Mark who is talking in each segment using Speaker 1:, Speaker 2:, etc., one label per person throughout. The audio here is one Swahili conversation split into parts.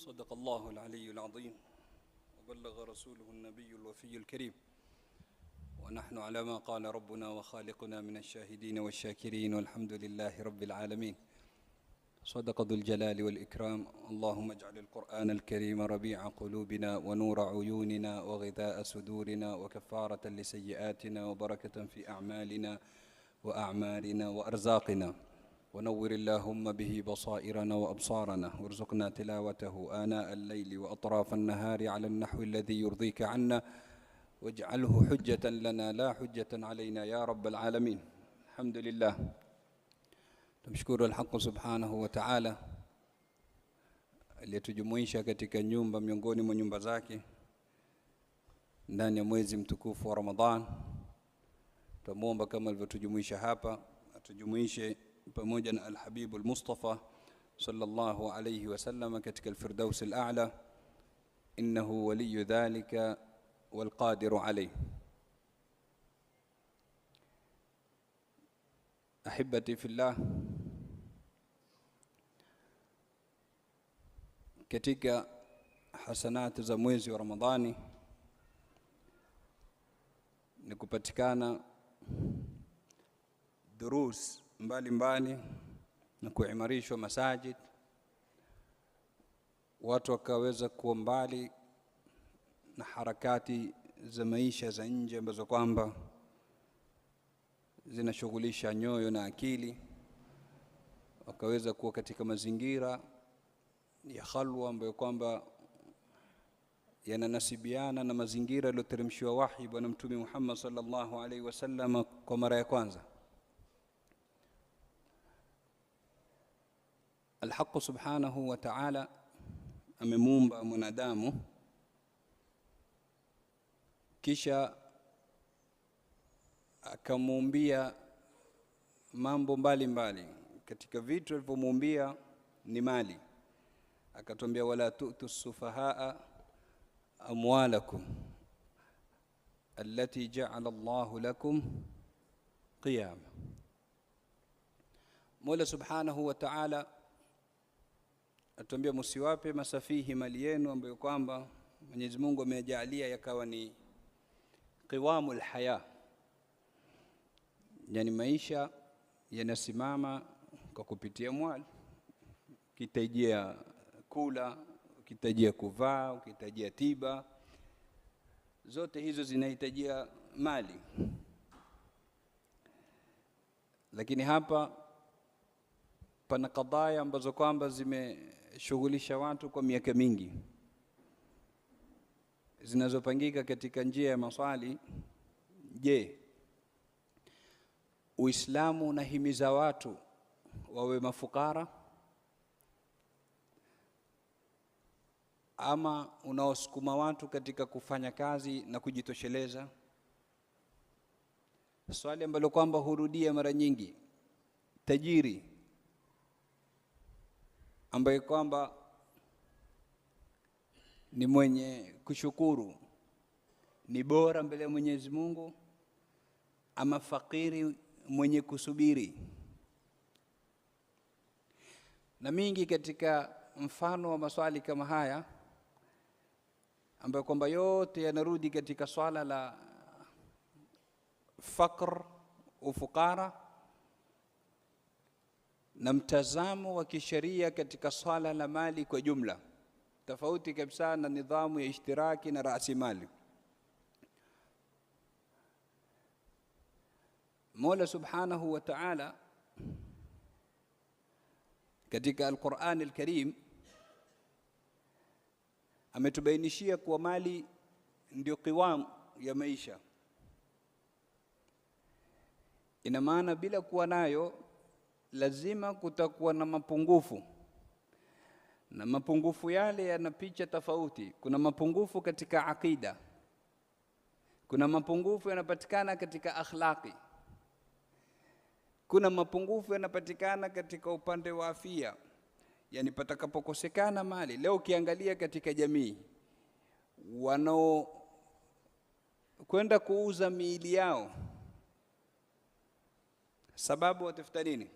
Speaker 1: صدق الله العلي العظيم وبلغ رسوله النبي الوفي الكريم ونحن على ما قال ربنا وخالقنا من الشاهدين والشاكرين والحمد لله رب العالمين. صدق ذو الجلال والإكرام. اللهم اجعل القرآن الكريم ربيع قلوبنا ونور عيوننا وغذاء صدورنا وكفارة لسيئاتنا وبركة في أعمالنا وأعمالنا وأرزاقنا، ونور اللهم به بصائرنا وأبصارنا، وارزقنا تلاوته آناء الليل وأطراف النهار على النحو الذي يرضيك عنا، واجعله حجة لنا لا حجة علينا يا رب العالمين. الحمد لله. Tumshukuru al-Haq subhanahu wa ta'ala aliyetujumuisha katika nyumba miongoni mwa nyumba zake ndani ya mwezi mtukufu wa Ramadhan. Tumuomba kama alivyotujumuisha hapa atujumuishe pamoja na al-Habib al-Mustafa sallallahu alayhi wasallam katika al-Firdaus al-A'la, innahu waliy dhalika wal qadiru alayh. Ahibati fillah, katika hasanati za mwezi wa Ramadhani ni kupatikana durus mbalimbali na kuimarishwa masajid, watu wakaweza kuwa mbali na harakati za maisha za nje ambazo kwamba zinashughulisha nyoyo na akili, wakaweza kuwa katika mazingira ya khalwa ambayo kwamba yananasibiana na mazingira yaliyoteremshiwa wahi bwana Mtume Muhammad sallallahu alaihi wasallam kwa mara ya kwanza. Al-Haq subhanahu wa ta'ala amemuumba mwanadamu, kisha akamuumbia mambo mbalimbali. Katika vitu alivyomuumbia ni mali. Akatuambia wala tu'tu sufahaa amwalakum allati ja'ala Allahu lakum qiyama. Mola subhanahu wa ta'ala atuambia msiwape masafihi mali yenu ambayo kwamba Mwenyezi Mungu amejalia yakawa ni qiwamul haya, yani maisha yanasimama kwa kupitia mwali. Ukitajia kula, ukitajia kuvaa, ukitajia tiba, zote hizo zinahitajia mali. Lakini hapa pana kadhaya ambazo kwamba zimeshughulisha watu kwa miaka mingi, zinazopangika katika njia ya maswali. Je, Uislamu unahimiza watu wawe mafukara ama unaosukuma watu katika kufanya kazi na kujitosheleza? Swali ambalo kwamba hurudia mara nyingi. Tajiri ambaye kwamba ni mwenye kushukuru ni bora mbele ya Mwenyezi Mungu ama fakiri mwenye kusubiri? Na mingi katika mfano wa maswali kama haya ambayo kwamba yote yanarudi katika swala la fakr, ufukara, na mtazamo wa kisheria katika swala la mali kwa jumla, tofauti kabisa na nidhamu ya ishtiraki na rasilimali. Mola subhanahu wa ta'ala katika Al-Qur'an Al-Karim ametubainishia kuwa mali ndio qiwam ya maisha. Ina maana bila kuwa nayo lazima kutakuwa na mapungufu, na mapungufu yale yana picha tofauti. Kuna mapungufu katika akida, kuna mapungufu yanapatikana katika akhlaqi, kuna mapungufu yanapatikana katika upande wa afya. Yani patakapokosekana mali, leo ukiangalia katika jamii wanao kwenda kuuza miili yao, sababu watafuta nini?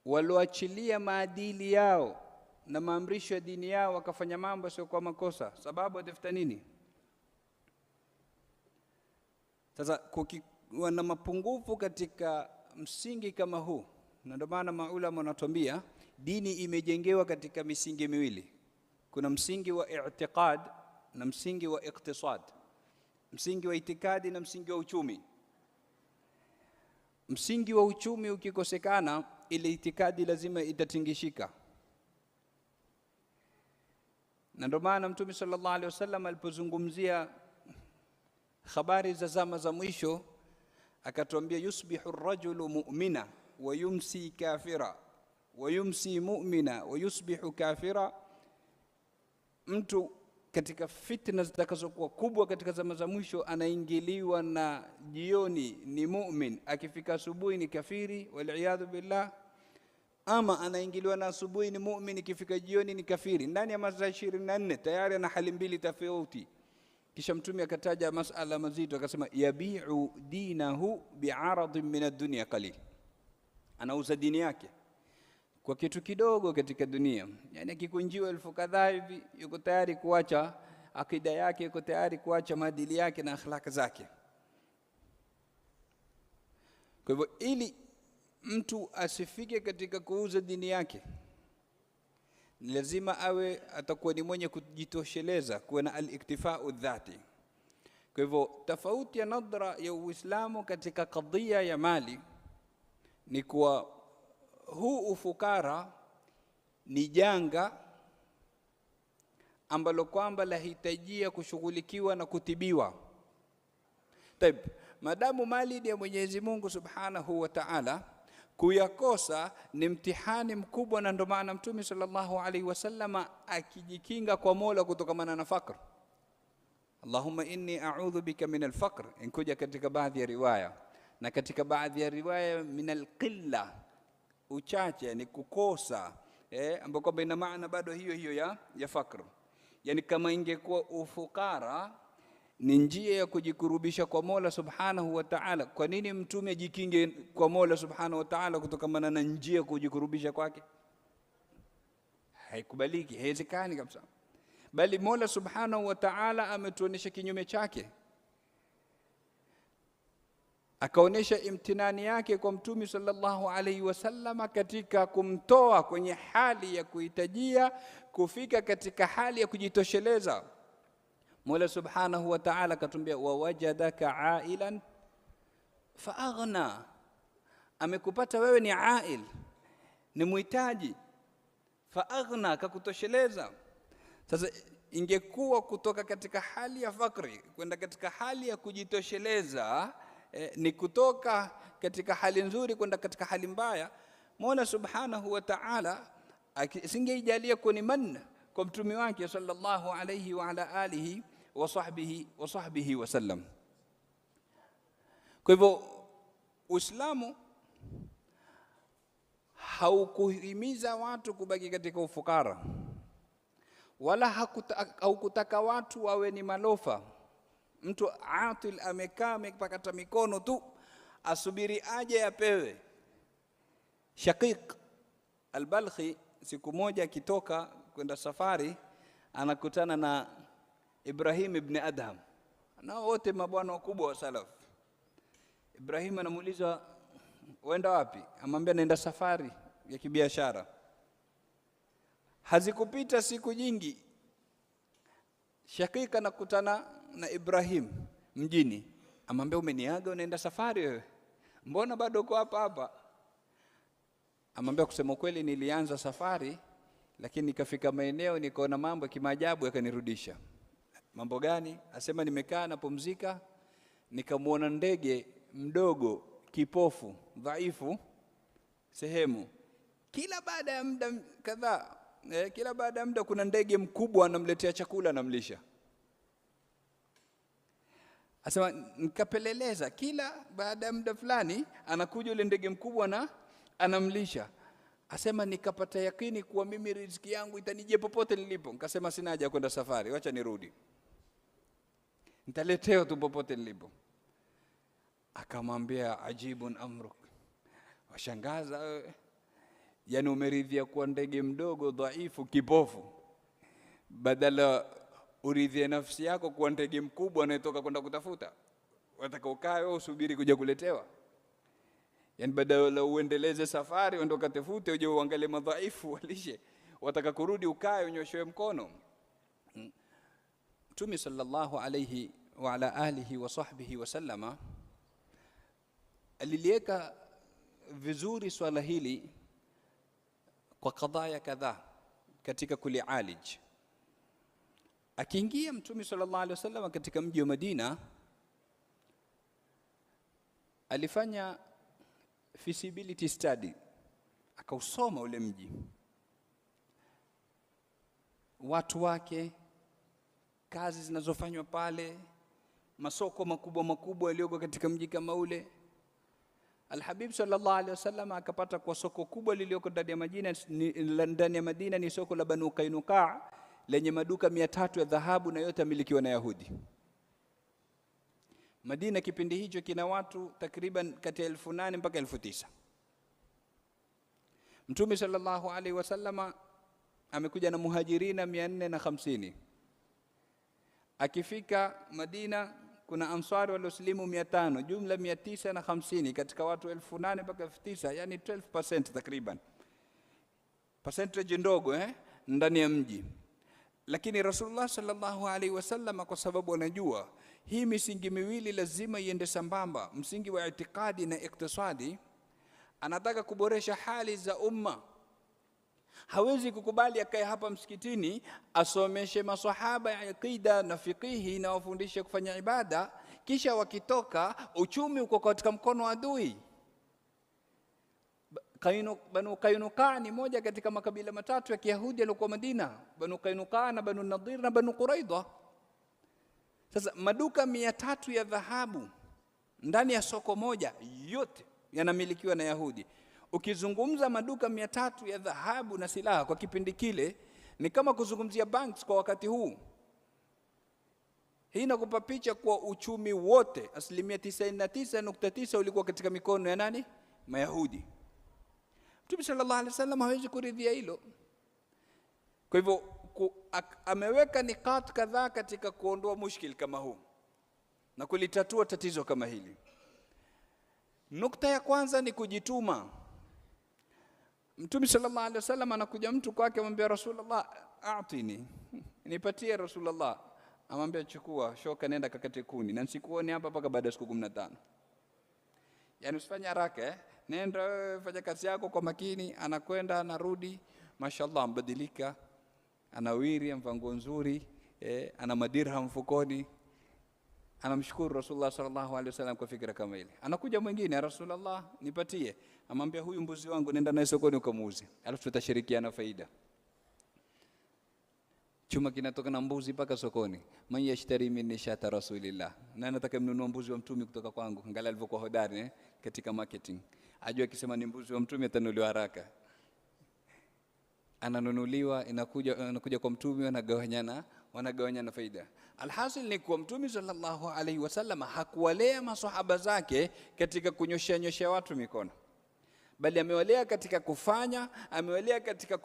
Speaker 1: walioachilia maadili yao na maamrisho ya dini yao wakafanya mambo sio kwa makosa, sababu atafuta nini? Sasa kukiwa na mapungufu katika msingi kama huu, na ndio maana maulama wanatuambia dini imejengewa katika misingi miwili. Kuna msingi wa i'tiqad na msingi wa iqtisad. Msingi wa itikadi na msingi wa uchumi. Msingi wa uchumi ukikosekana, ile itikadi lazima itatingishika. Na ndio maana Mtume sallallahu alaihi wasallam alipozungumzia habari za zama za mwisho akatuambia, yusbihu ar-rajulu mu'mina wa yumsi kafira wa yumsi mu'mina wa yusbihu kafira. Mtu katika fitna zitakazokuwa kubwa katika zama za mwisho anaingiliwa na jioni ni mu'min, akifika asubuhi ni kafiri, wal billah. Ama anaingiliwa na asubuhi ni mu'min, ikifika jioni ni kafiri. Ndani ya masaa 24 tayari ana hali mbili tofauti. Kisha Mtume akataja masala mazito akasema, yabi'u dinahu bi'aradin min ad-dunya qalil. Anauza dini yake kwa kitu kidogo katika dunia. Yani akikunjiwa 1000 kadhaa hivi, yuko tayari kuacha akida yake, yuko tayari kuacha maadili yake na akhlaq zake. Kwa hivyo ili mtu asifike katika kuuza dini yake, ni lazima awe atakuwa ni mwenye kujitosheleza, kuwa na al-iktifau dhati. Kwa hivyo tofauti ya nadra ya Uislamu katika kadhia ya mali ni kuwa huu ufukara ni janga ambalo kwamba lahitajia kushughulikiwa na kutibiwa. Taib, madamu mali ni ya Mwenyezi Mungu Subhanahu wa Ta'ala, kuyakosa ni mtihani mkubwa. Na ndio maana Mtume sallallahu alaihi wasallam akijikinga kwa Mola kutokana na fakr, Allahumma inni a'udhu bika min al-faqr, inkuja katika baadhi ya riwaya, na katika baadhi ya riwaya min al-qilla, uchache ni kukosa, ambako kwamba ina maana bado hiyo hiyo ya fakr. Yani kama ingekuwa ufukara ni njia ya kujikurubisha kwa Mola Subhanahu wa Ta'ala, kwa nini Mtume ajikinge kwa Mola Subhanahu wa Ta'ala kutokana na njia ya kujikurubisha kwake? Haikubaliki, haiwezekani kabisa. Bali Mola Subhanahu wa Ta'ala ametuonesha kinyume chake. Akaonesha imtinani yake kwa Mtume sallallahu alaihi wasallam katika kumtoa kwenye hali ya kuhitajia kufika katika hali ya kujitosheleza. Mola Subhanahu wa Ta'ala katumbia, wa wajadaka ailan fa aghna, amekupata wewe ni ail, ni muhitaji, fa aghna, kakutosheleza. Sasa ingekuwa kutoka katika hali ya fakri kwenda katika hali ya kujitosheleza, ni kutoka katika hali nzuri kwenda katika hali mbaya, Mola Subhanahu wa Ta'ala asingeijalia kuwa ni manna kwa mtume wake sallallahu alayhi wa ala alihi wa sahbihi wasallam. Kwa hivyo Uislamu haukuhimiza watu kubaki katika ufukara, wala haukutaka watu wawe ni malofa. Mtu atil amekaa amepakata mikono tu asubiri aje apewe. Shaqiq al-Balkhi siku moja akitoka kwenda safari anakutana na Ibrahim ibn Adham, na wote mabwana wakubwa wa salaf. Ibrahim anamuuliza, uenda wapi? Amwambia naenda safari ya kibiashara. Hazikupita siku nyingi, Shaqiq anakutana na Ibrahim mjini. Amwambia, umeniaga unaenda safari wewe, mbona bado uko hapa hapa? Amwambia, kusema kweli nilianza safari lakini nikafika maeneo nikaona mambo kimaajabu yakanirudisha. Mambo gani? Asema nimekaa napumzika, nikamwona ndege mdogo kipofu dhaifu sehemu. Kila baada ya muda kadhaa, kila baada ya muda kuna ndege mkubwa anamletea chakula anamlisha. Asema nikapeleleza, kila baada ya muda fulani anakuja yule ndege mkubwa na anamlisha. Asema nikapata yakini kuwa mimi riziki yangu itanijia popote nilipo. Nikasema sina haja kwenda safari, wacha nirudi, nitaletea tu popote nilipo. Akamwambia, ajibun amruk, washangaza wewe. Yani umeridhia kuwa ndege mdogo dhaifu kipofu, badala uridhie nafsi yako kuwa ndege mkubwa anayetoka kwenda kutafuta. Wataka ukae wewe usubiri kuja kuletewa? Yani badala uendeleze safari uende ukatafute uje uangalie madhaifu walishe, wataka kurudi ukae unyoshewe mkono. Mtume sallallahu alayhi wa ala alihi wa sahbihi wa sallama alilieka vizuri swala hili kwa kadhaya kadhaa katika kulialij. Akiingia Mtume sallallahu alayhi wasallam katika mji wa Madina, alifanya feasibility study, akausoma ule mji, watu wake, kazi zinazofanywa pale, masoko makubwa makubwa yaliyoko katika mji kama ule. Al-Habib sallallahu alaihi wasallam akapata kwa soko kubwa lilioko ndani ya Madina ni soko la Banu Qainuqa lenye maduka 300 ya dhahabu na yote yamilikiwa na Yahudi. Madina kipindi hicho kina watu takriban kati ya 8,000 mpaka 9,000. Mtume sallallahu alaihi wasallam amekuja na muhajirina 450. Akifika Madina kuna ansari walioslimu 500, jumla 950 katika watu 8,000 mpaka 9,000, yani 12% takriban. Percentage ndogo ndani ya mji. Lakini Rasulullah sallallahu alaihi wasallam kwa sababu anajua hii misingi miwili lazima iende sambamba, msingi wa itikadi na iktisadi, anataka kuboresha hali za umma. Hawezi kukubali akae hapa msikitini asomeshe maswahaba ya aqida na fiqhi na wafundishe kufanya ibada, kisha wakitoka uchumi uko katika mkono wa adui. Banu Qainuqa ni moja katika makabila matatu ya Kiyahudi yaliokuwa Madina, Banu Qainuqa na Banu Nadir na Banu Quraidha. Sasa maduka 300 ya dhahabu ndani ya soko moja yote yanamilikiwa na Yahudi. Ukizungumza maduka 300 ya dhahabu na silaha kwa kipindi kile ni kama kuzungumzia banks kwa wakati huu. Hii inakupa picha kwa uchumi wote 99.9% ulikuwa katika mikono ya nani? Mayahudi. Mtume sallallahu alaihi wasallam hawezi kuridhia hilo. Kwa hivyo ameweka niqat kadhaa katika kuondoa mushkil kama huu na kulitatua tatizo kama hili. Nukta ya kwanza ni kujituma. Mtume sallallahu alaihi wasallam anakuja mtu kwake amwambia Rasulullah aatini, nipatie Rasulullah. Amwambia chukua shoka nenda kakate kuni na nisikuone hapa mpaka baada ya siku 15. Yani usifanye haraka nenda fanya kazi yako kwa makini. Anakwenda anarudi, mashallah ambadilika, anawiri, amvaa nguo nzuri, ana madirham mfukoni. Anamshukuru Rasulullah sallallahu alaihi wasallam kwa fikra kama ile. Anakuja mwingine, Rasulullah nipatie. Amwambia huyu mbuzi wangu nenda naye sokoni ukamuuze, alafu tutashirikiana faida. Chuma kinatoka na mbuzi mpaka sokoni. Man yashtari minni shata Rasulillah, na anataka mnunua mbuzi wa mtume kutoka kwangu. Angalia alivyokuwa hodari katika marketing. Ajua akisema ni mbuzi wa mtume atanunuliwa haraka. Ananunuliwa, inakuja kwa mtume, wanagawanyana faida. Alhasil ni kwa Mtume sallallahu alaihi wasallam hakuwalea maswahaba zake katika kunyosha watu mikono, bali amewalea katika kufanya, amewalea katika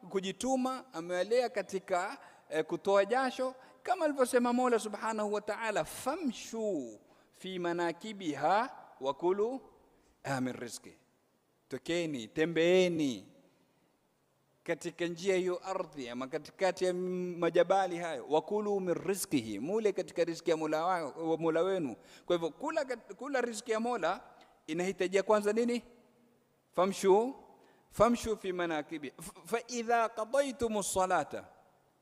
Speaker 1: kujituma, amewalea katika kutoa jasho, kama alivyosema Mola subhanahu wa ta'ala, famshu fi manakibiha wa kulu min rizqi, tokeni, tembeeni katika njia hiyo ardhi ama katikati ya majabali hayo, wakulu min rizqihi, mule katika riziki ya Mola wenu. Kwa hivyo kula riziki ya Mola inahitajia kwanza nini? Famshu fi manakibi fa idha qadaytumus salata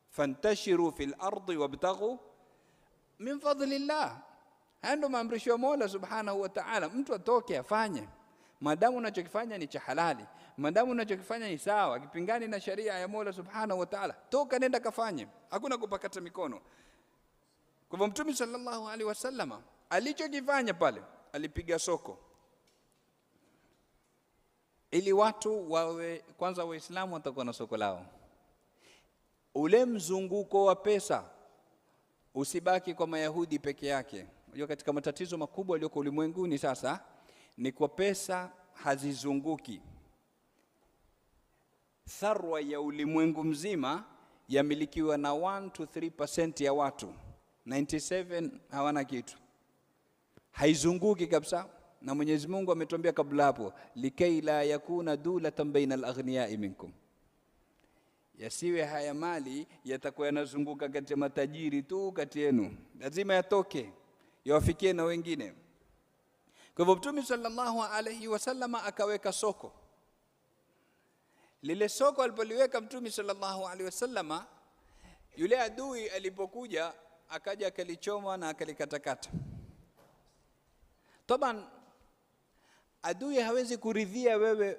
Speaker 1: fantashiru fil ardi wabtaghu min fadlillah. Ndio maamrisho ya Mola subhanahu wa ta'ala, mtu atoke afanye, madamu unachokifanya ni cha halali, madamu unachokifanya ni sawa, kipingani na sharia ya Mola subhanahu wa ta'ala, toka nenda kafanye, hakuna kupakata mikono. Kwa hivyo Mtume sallallahu alaihi wasallam alichokifanya pale, alipiga soko ili watu wawe kwanza Waislamu watakuwa na soko lao. Ule mzunguko wa pesa usibaki kwa Mayahudi peke yake. Unajua katika matatizo makubwa yaliyoko ulimwenguni sasa ni kwa pesa hazizunguki. tharwa ya ulimwengu mzima yamilikiwa na 1 to 3% ya watu. 97 hawana kitu, haizunguki kabisa. Na Mwenyezi Mungu ametuambia kabla hapo, likay la yakuna dulatan baina al-aghniyai minkum, yasiwe haya mali yatakuwa yanazunguka kati ya matajiri tu kati yenu, lazima yatoke yawafikie na wengine. Kwa hivyo Mtume sallallahu alayhi wasallam akaweka soko. Lile soko alipoliweka Mtume sallallahu alayhi wasallam, yule adui alipokuja akaja akalichoma na akalikatakata. Taban adui hawezi kuridhia wewe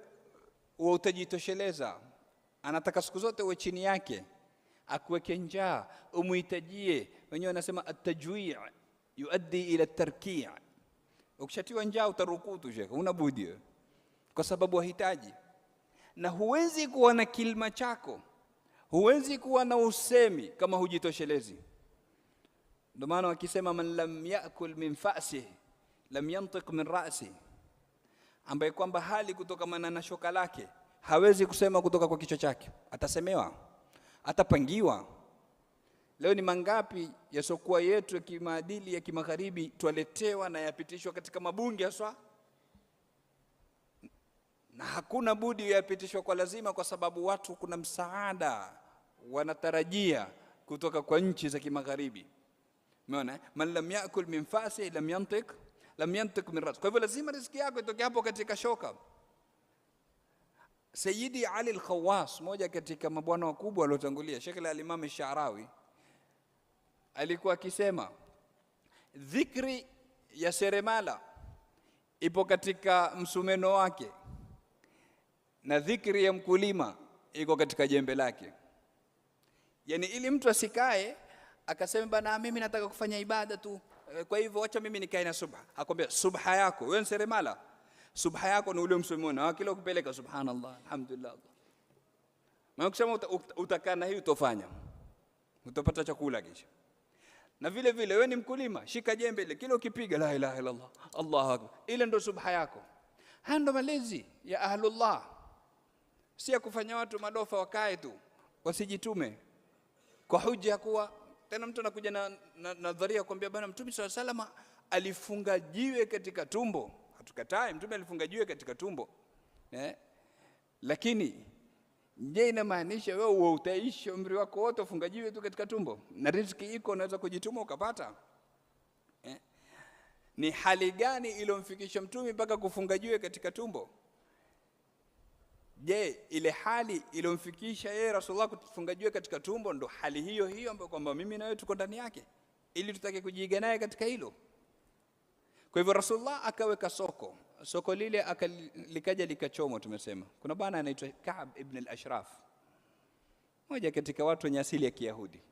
Speaker 1: utajitosheleza, anataka siku zote uwe chini yake, akuweke njaa, umuhitajie. Wenyewe wanasema at-tajwi' yuaddi ila at-tarki'. Ukishatiwa njaa utarukutu shekhe, una budi, kwa sababu wahitaji. Na huwezi kuwa na kilima chako, huwezi kuwa na usemi kama hujitoshelezi. Ndio maana wakisema man lam yakul min fa'sihi lam yantiq min ra'si, ambaye kwamba hali kutokamana na shoka lake hawezi kusema kutoka kwa kichwa chake, atasemewa, atapangiwa. Leo ni mangapi yasokuwa yetu ya kimaadili ya kimagharibi tualetewa na yapitishwa katika mabunge haswa, na hakuna budi yapitishwa kwa lazima, kwa sababu watu kuna msaada wanatarajia kutoka kwa nchi za kimagharibi. Umeona, man lam yakul min fasi lam yantiq min ras. Kwa hivyo lazima riziki yako itoke hapo katika shoka. Sayyidi Ali al-Khawas, moja katika mabwana wakubwa waliotangulia, Sheikh al-Imam al-Sha'rawi, alikuwa akisema dhikri ya seremala ipo katika msumeno wake na dhikri ya mkulima iko katika jembe lake. Yani ili mtu asikae akasema bana mimi nataka kufanya ibada tu, kwa hivyo acha mimi nikae na subha. Akwambia subha yako wewe seremala, subha yako ni ule msumeno wake, kile ukipeleka subhanallah alhamdulillah. Maana kusema utakaa na hii utofanya, utapata chakula kisha. Na vile vile wewe ni mkulima, shika jembe ile, kile ukipiga la ilaha illa Allah Allahu akbar, ile ndo subha yako. Haya ndo malezi ya ahlullah, si ya kufanya watu madofa wakae tu wasijitume kwa hujja kuwa tena mtu anakuja na nadharia kwambia bwana Mtume sallallahu alayhi wasallam alifunga jiwe katika tumbo. Hatukatai Mtume alifunga jiwe katika tumbo, lakini je, inamaanisha wewe utaishi umri wako wote ufunga jiwe tu katika tumbo? Na riziki iko, unaweza kujituma ukapata. Ni hali gani iliyomfikisha Mtume mpaka kufunga jiwe katika tumbo? Je, ile hali iliyomfikisha yeye Rasulullah kufunga jiwe katika tumbo ndo hali hiyo hiyo ambayo kwamba mimi na wewe tuko ndani yake, ili tutake kujiiga naye katika hilo? Kwa hivyo Rasulullah akaweka soko. Soko lile likaja likachomwa. Tumesema kuna bwana anaitwa Ka'b ibn al-Ashraf, mmoja katika watu wenye asili ya Kiyahudi,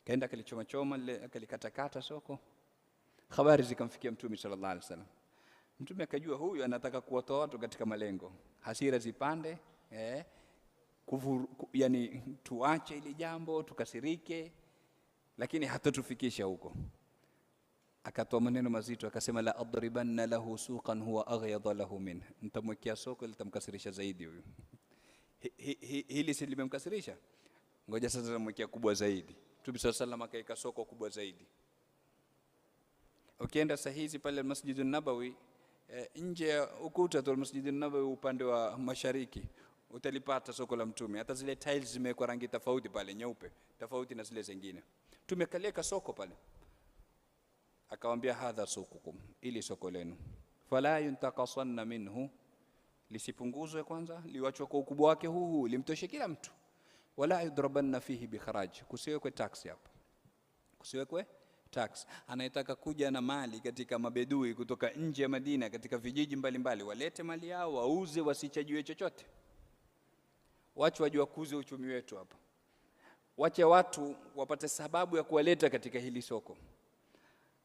Speaker 1: kaenda kalichoma lile, akalikatakata soko. Habari zikamfikia Mtume sallallahu alaihi wasallam. Mtume akajua huyu anataka kuwatoa watu katika malengo, hasira zipande, yani tuache ile jambo tukasirike, lakini hatatufikisha huko. Akatoa maneno mazito, akasema la adribanna lahu suqan huwa aghyad lahu min, nitamwekea soko litamkasirisha zaidi huyu. Hili si limemkasirisha, ngoja sasa namwekea kubwa zaidi. Mtume sallallahu alaihi wasallam akaeka soko kubwa zaidi. Ukienda sahihi pale Masjid an-Nabawi, nje ya ukuta wa Masjid an-Nabawi upande wa mashariki utalipata soko la Mtume. Hata zile tiles zimewekwa rangi tofauti pale, nyeupe tofauti na zile zingine. Mtume kaleka soko pale, akamwambia hadha sukukum, ili soko lenu, fala yuntaqasanna minhu, lisipunguzwe kwanza, liwachwe kwa ukubwa wake huu limtoshe kila mtu. Wala yudrabanna fihi bikharaj, kusiwekwe tax hapo, kusiwekwe tax. Anayetaka kuja na mali katika mabedui kutoka nje ya Madina katika vijiji mbalimbali, walete mali yao wauze, wasichajiwe chochote. Wacha wajua kuuza uchumi wetu hapa, wacha watu wapate sababu ya kuwaleta katika hili soko.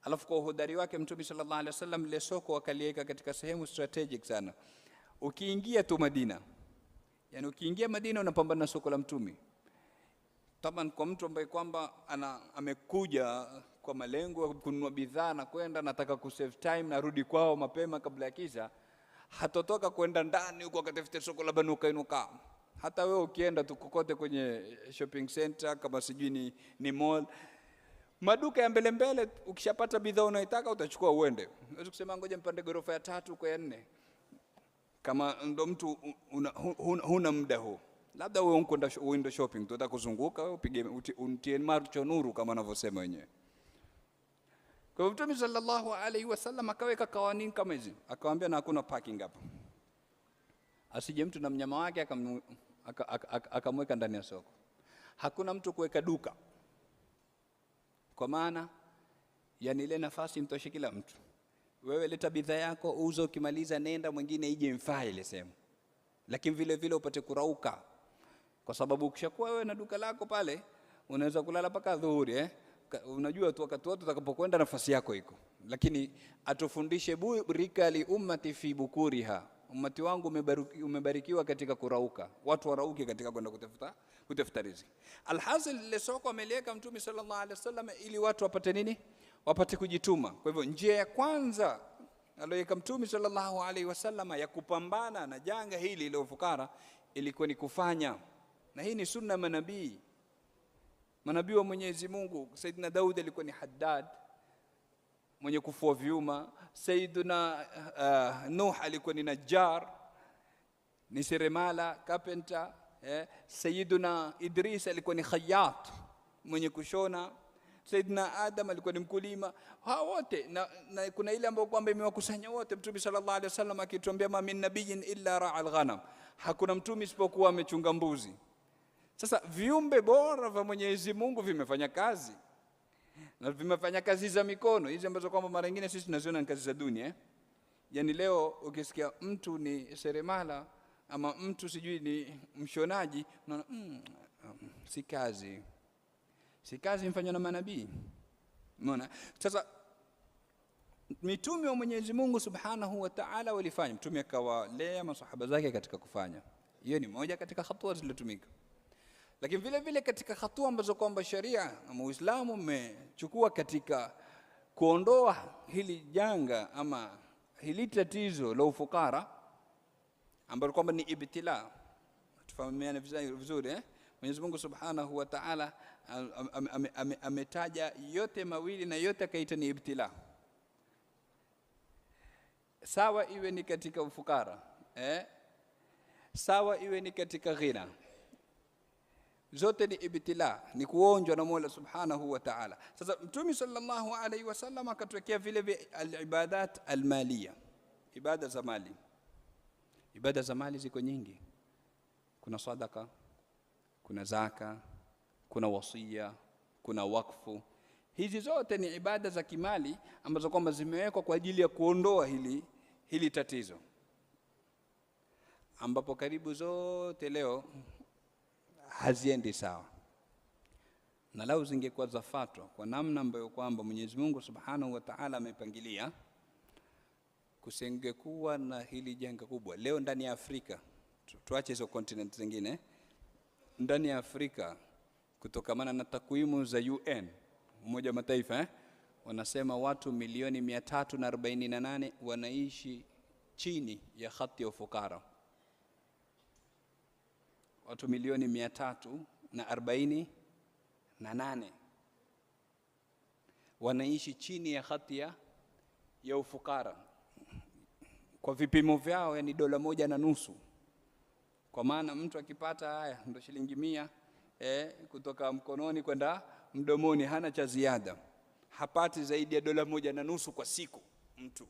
Speaker 1: Alafu kwa uhodari wake Mtume sallallahu alaihi wasallam ile soko akaliweka katika sehemu strategic sana. Ukiingia tu Madina, yani ukiingia Madina unapambana na soko la Mtume. Taban kwa mtu ambaye kwamba amekuja kwa malengo ya kununua bidhaa na kwenda nataka kusave time na rudi kwao mapema kabla ya kiza, hatotoka kwenda ndani huko akatafuta soko la Banu Kainuka. Hata wewe ukienda tukokote kwenye shopping center, kama sijui ni mall, maduka ya mbele mbele, ukishapata bidhaa unayotaka utachukua uende. Unaweza kusema ngoja mpande ghorofa ya 3 kwa ya 4, kama ndo mtu huna muda huo. Labda wewe unakwenda window shopping, unataka kuzunguka, wewe upige untie macho nuru kama wanavyosema wenyewe. Kwa hivyo Mtume sallallahu alaihi wasallam akaweka kawanini kama hizi, akamwambia na hakuna parking hapa. Asije mtu na mnyama wake akamweka ndani ya soko. Hakuna mtu kuweka duka, kwa maana yani ile nafasi mtoshe kila mtu. Wewe leta bidhaa yako uze, ukimaliza nenda mwingine ije mfae ile sehemu, lakini vile vile upate kurauka, kwa sababu ukishakuwa wewe na duka lako pale unaweza kulala paka dhuhuri. Unajua tu wakati wote utakapokwenda nafasi yako iko. Lakini atufundishe burika li ummati fi bukuriha, ummati wangu umebarikiwa katika kurauka. Watu warauke katika kwenda kutafuta riziki. Alhasil ile soko ameliweka Mtume sallallahu alaihi wasallam ili watu wapate nini? Wapate kujituma. Kwa hivyo njia ya kwanza aliyoweka Mtume sallallahu alaihi wasallam ya kupambana na janga hili la ufukara ilikuwa ni kufanya, na hii ni sunna manabii. Manabii wa Mwenyezi Mungu, Saidina Daud alikuwa ni haddad, mwenye kufua vyuma. Saidina Nuh alikuwa ni najjar, ni seremala, carpenter. Saidina Idris alikuwa ni khayyat, mwenye kushona. Saidina Adam alikuwa ni mkulima. Hao wote na kuna ile ambayo kwamba imewakusanya wote. Mtume sallallahu alaihi wasallam akituambia ma min nabiyyin illa ra'a al-ghanam, hakuna mtume isipokuwa amechunga mbuzi. Sasa viumbe bora vya Mwenyezi Mungu vimefanya kazi, na vimefanya kazi za mikono hizi ambazo kwamba mara nyingine sisi tunaziona ni kazi za dunia. Yani leo ukisikia mtu ni seremala ama mtu sijui ni mshonaji, unaona si kazi mfanywa na manabii. Umeona? Sasa mitume wa Mwenyezi Mungu Subhanahu wa Ta'ala walifanya, mtume akawalea masahaba zake katika kufanya. Hiyo ni moja katika hatua zilizotumika. Lakini vile vile katika hatua ambazo kwamba sharia na Uislamu umechukua katika kuondoa hili janga ama hili tatizo la ufukara, ambalo kwamba ni ibtila. Tufahamiane vizuri. Mwenyezi Mungu Subhanahu wa Ta'ala ametaja yote mawili na yote akaita ni ibtila. Sawa iwe ni katika ufukara, sawa iwe ni katika ghina, zote ni ibtila, ni kuonjwa na Mola Subhanahu wa Ta'ala. Sasa Mtume sallallahu alaihi wasallam akatuwekea vile vile al-ibadat al-maliya, ibada za mali. Ibada za mali ziko nyingi. Kuna sadaka, kuna zaka, kuna wasia, kuna wakfu. Hizi zote ni ibada za kimali ambazo kwamba zimewekwa kwa ajili ya kuondoa hili tatizo, ambapo karibu zote leo haziendi sawa. Na lau zingekuwa zafatwa kwa namna ambayo kwamba Mwenyezi Mungu Subhanahu wa Ta'ala amepangilia, kusingekuwa na hili janga kubwa leo ndani ya Afrika. Tuache hizo continent zingine. Ndani ya Afrika, kutokamana na takwimu za UN, Umoja wa Mataifa, wanasema watu milioni 348 wanaishi chini ya khati ya ufukara. Watu milioni 348 wanaishi chini ya khati ya ufukara. Kwa vipimo vyao yani $1.50. Kwa maana mtu akipata haya ndo shilingi 100 kutoka mkononi kwenda mdomoni, hana cha ziada, hapati zaidi ya $1.50 kwa siku mtu.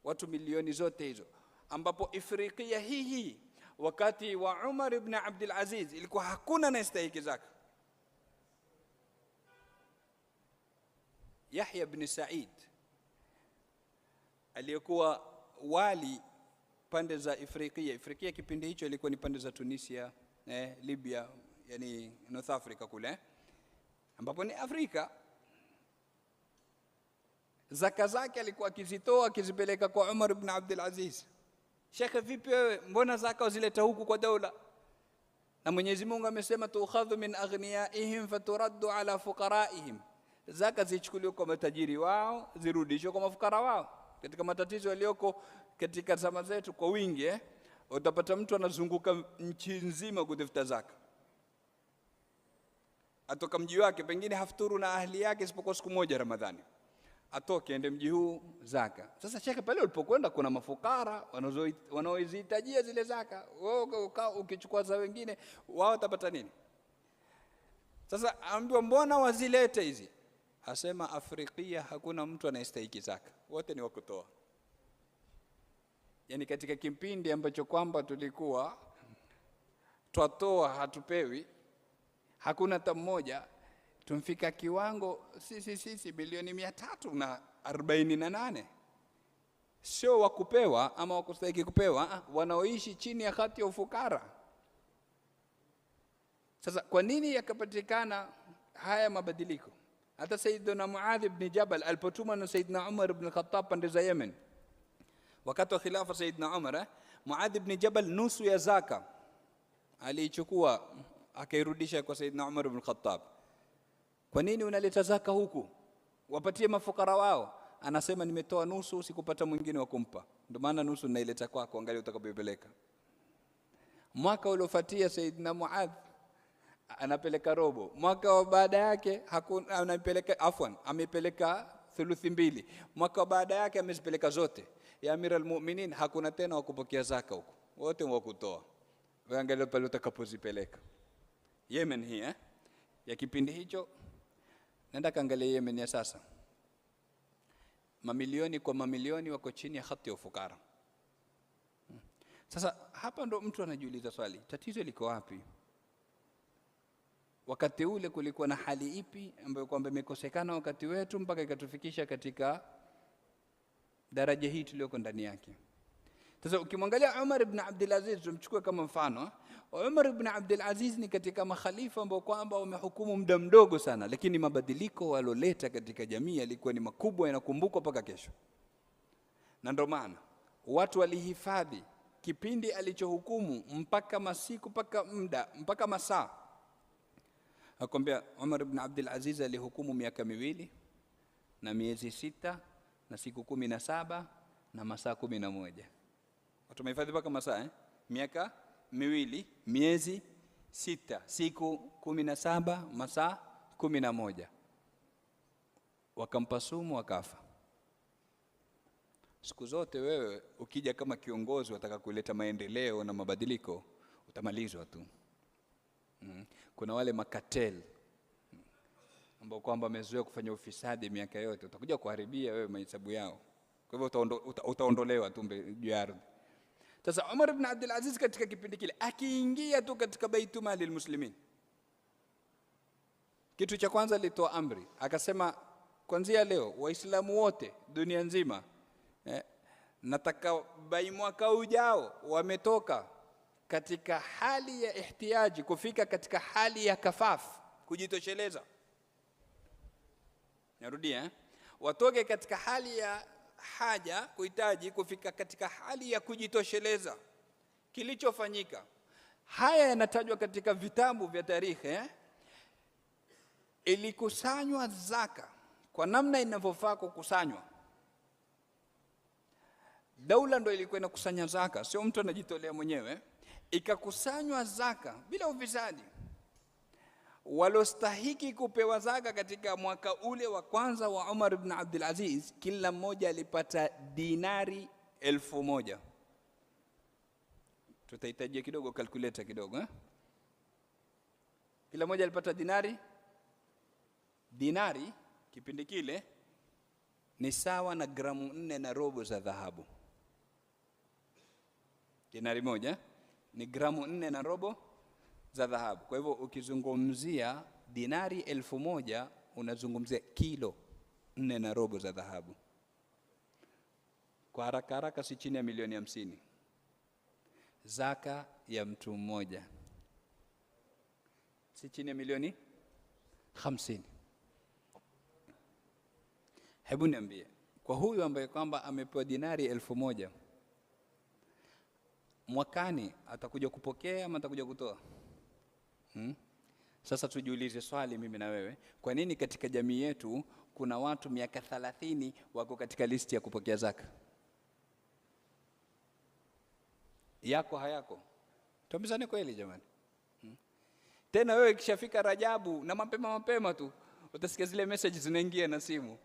Speaker 1: Watu milioni zote hizo, ambapo Afrika hii wakati wa Umar ibn Abdul Aziz ilikuwa hakuna anayestahili zaka. Yahya ibn Said aliyekuwa wali pande za Afrika kipindi hicho ilikuwa ni pande za Tunisia, Libya, yani North Africa kule, ambapo ni Afrika. Zaka zake alikuwa akizitoa akizipeleka kwa Umar ibn Abdul Aziz. Sheikh, vipi wewe, mbona zaka uzileta huku kwa dola? Na Mwenyezi Mungu amesema tukhadhu min aghniyaihim faturaddu ala fuqaraihim, zaka zichukuliwe kwa matajiri wao zirudishwe kwa mafukara wao. Katika matatizo yaliyoko katika zama zetu kwa wingi, utapata mtu anazunguka nchi nzima kutafuta zaka. Atoka mji wake pengine hafuturu na ahli yake isipokuwa siku moja Ramadhani, atoke ende mji huu zaka. Sasa shekhe, pale ulipokwenda kuna mafukara wanaozihitajia zile zaka, wewe ukichukua za wengine, wao watapata nini? Sasa ambiwa mbona wazilete hizi? Asema Afrika hakuna mtu anayestahili zaka, wote ni wakutoa. Yani katika kipindi ambacho kwamba tulikuwa twatoa hatupewi, hakuna hata mmoja, tumfika kiwango sisi bilioni 348 sio wakupewa ama wakustahili kupewa, wanaoishi chini ya hati ya ufukara. Sasa kwa nini yakapatikana haya mabadiliko? Hata Sayyidina Muadh ibn Jabal alipotumwa na Sayyidina Umar ibn Khattab pande za Yemen, wakati wa khilafa Sayyidina Umar, Muadh ibn Jabal nusu ya zaka aliichukua akairudisha kwa Sayyidina Umar ibn Khattab. Kwa nini unaleta zaka huku? Wapatie mafukara wao. Anasema nimetoa nusu, sikupata mwingine wa kumpa, ndio maana nusu naileta kwako, angalia utakapopeleka. Mwaka uliofuatia Sayyidina Muadh anapeleka robo, mwaka wa baada yake amepeleka thuluthi mbili, mwaka wa baada yake amezipeleka zote. Ya Amir al-Mu'minin, hakuna tena wa kupokea zaka huko, wote wa kutoa. Wewe angalia pale utakapozipeleka. Yemen hii ya kipindi hicho, nenda kaangalia Yemen ya sasa, mamilioni kwa mamilioni wako chini ya hati ya ufukara. Sasa hapa ndo mtu anajiuliza swali, tatizo liko wapi? Wakati ule kulikuwa na hali ipi ambayo kwamba imekosekana wakati wetu mpaka ikatufikisha katika daraja hii tuliyoko ndani yake? Sasa ukimwangalia Umar ibn Abdul Aziz, tumchukue kama mfano. Umar ibn Abdul Aziz ni katika makhalifa ambao kwamba wamehukumu muda mdogo sana, lakini mabadiliko waloleta katika jamii yalikuwa ni makubwa, yanakumbukwa mpaka kesho. Na ndio maana watu walihifadhi kipindi alichohukumu mpaka masiku, mpaka muda, mpaka masaa. Akwambia Umar ibn Abdul Aziz alihukumu miaka 2 na miezi 6 na siku 17 na masaa 11. Watu wamehifadhi mpaka masaa miaka 2, miezi 6, siku 17, masaa 11. Wakampa sumu akafa. Siku zote wewe ukija kama kiongozi wataka kuleta maendeleo na mabadiliko, utamalizwa tu. Kuna wale makatel ambao kwamba wamezoea kufanya ufisadi miaka yote, utakuja kuharibia wewe mahesabu yao. Kwa hivyo utaondolewa tu juu ya ardhi. Sasa Umar ibn Abdul Aziz katika kipindi kile akiingia tu katika Baitul Mali al-Muslimin, kitu cha kwanza alitoa amri, akasema kuanzia leo Waislamu wote dunia nzima, nataka mwaka ujao wametoka katika hali ya ihtiyaji kufika katika hali ya kafaf, kujitosheleza. Narudia, watoke katika hali ya haja, kuhitaji, kufika katika hali ya kujitosheleza. Kilichofanyika, haya yanatajwa katika vitabu vya tarikhi. Ilikusanywa zaka kwa namna inavyofaa kukusanywa. Daula ndio ilikuwa inakusanya zaka, sio mtu anajitolea mwenyewe. Ikakusanywa zaka bila ufisadi. Walostahiki kupewa zaka katika mwaka ule wa kwanza wa Umar ibn Abdul Aziz, kila mmoja alipata dinari 1000. Tutahitaji kidogo calculator kidogo. Kila mmoja alipata dinari kipindi kile ni sawa na gramu 4 na robo za dhahabu. Dinari moja ni gramu 4 na robo za dhahabu. Kwa hivyo ukizungumzia dinari 1000 unazungumzia kilo 4 na robo za dhahabu. Kwa haraka haraka si chini ya milioni 50. Zaka ya mtu mmoja si chini ya milioni 50. Hebu niambie, kwa huyu ambaye kwamba amepewa dinari 1000, mwakani atakuja kupokea ama atakuja kutoa? Sasa tujiulize swali mimi na wewe, kwa nini katika jamii yetu kuna watu miaka 30 wako katika listi ya kupokea zaka? yako hayako. Tuambizane kweli jamani. Tena wewe kishafika Rajabu na mapema tu utasikia zile messages zinaingia na simu.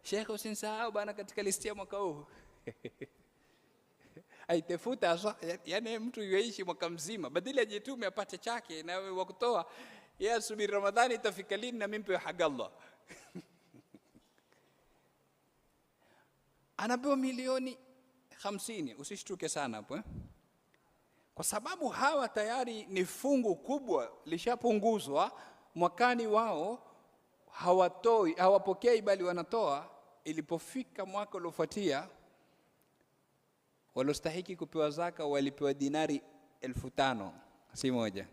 Speaker 1: Sheikh usinisahau bana katika listi ya mwaka huu. Aitefuta sasa, yani mtu yuishi mwaka mzima badala ya jitume apate chake na wa kutoa, yeye asubiri Ramadhani itafika lini na mimi haga Allah. Anapewa milioni 50, usishtuke sana hapo kwa sababu hawa tayari ni fungu kubwa lishapunguzwa mwakani, wao hawatoi, hawapokei bali wanatoa. Ilipofika mwaka uliofuatia walostahiki kupewa zaka walipewa dinari 5,000, si moja,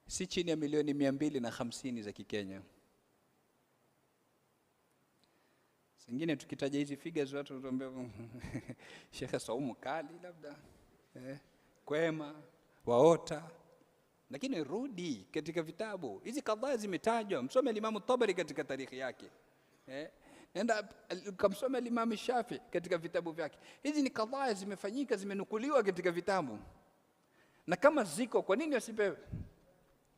Speaker 1: si chini ya milioni 250 za Kikenya. Singine tukitaja hizi figures watu watuambia Sheikh Saumu kali labda kwema waota, lakini rudi katika vitabu hizi kadhaa zimetajwa. Msome Imam Tabari katika tarikhi yake, nenda kamsome Imam Shafi katika vitabu vyake. Hizi ni kadhaa zimefanyika, zimenukuliwa katika vitabu, na kama ziko kwa nini wasipewe?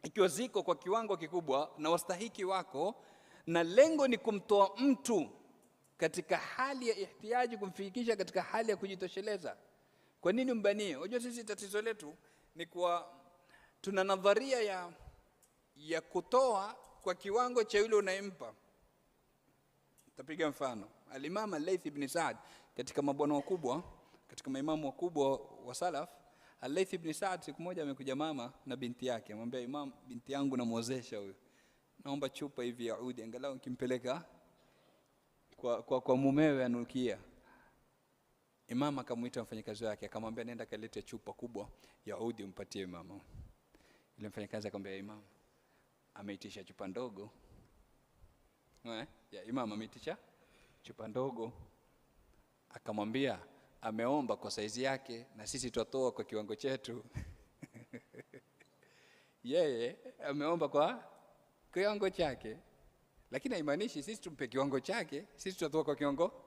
Speaker 1: Ikiwa ziko kwa kiwango kikubwa na wastahiki wako, na lengo ni kumtoa mtu katika hali ya ihtiyaji kumfikisha katika hali ya kujitosheleza, kwa nini mbanie? Unajua sisi tatizo letu ni kwa tuna nadharia ya kutoa kwa kiwango cha yule unayempa. Tapiga mfano al-Imam al-Layth ibn Sa'd katika mabwana wakubwa, katika maimamu wakubwa wa salaf. Al-Layth ibn Sa'd siku moja amekuja mama na binti yake, amwambia Imam, binti yangu namuozesha huyo, naomba chupa hivi ya udi angalau nikimpeleka kwa mumewe anukia. Imam akamuita mfanyakazi wake akamwambia nenda kalete chupa kubwa ya udi umpatie mama. Yule mfanyakazi akamwambia Imam ameitisha chupa ndogo. Ya Imam ameitisha chupa ndogo. Akamwambia ameomba kwa saizi yake na sisi tutatoa kwa kiwango chetu. Yeye ameomba kwa kiwango chake, lakini haimaanishi sisi tumpe kiwango chake, sisi tutatoa kwa kiwango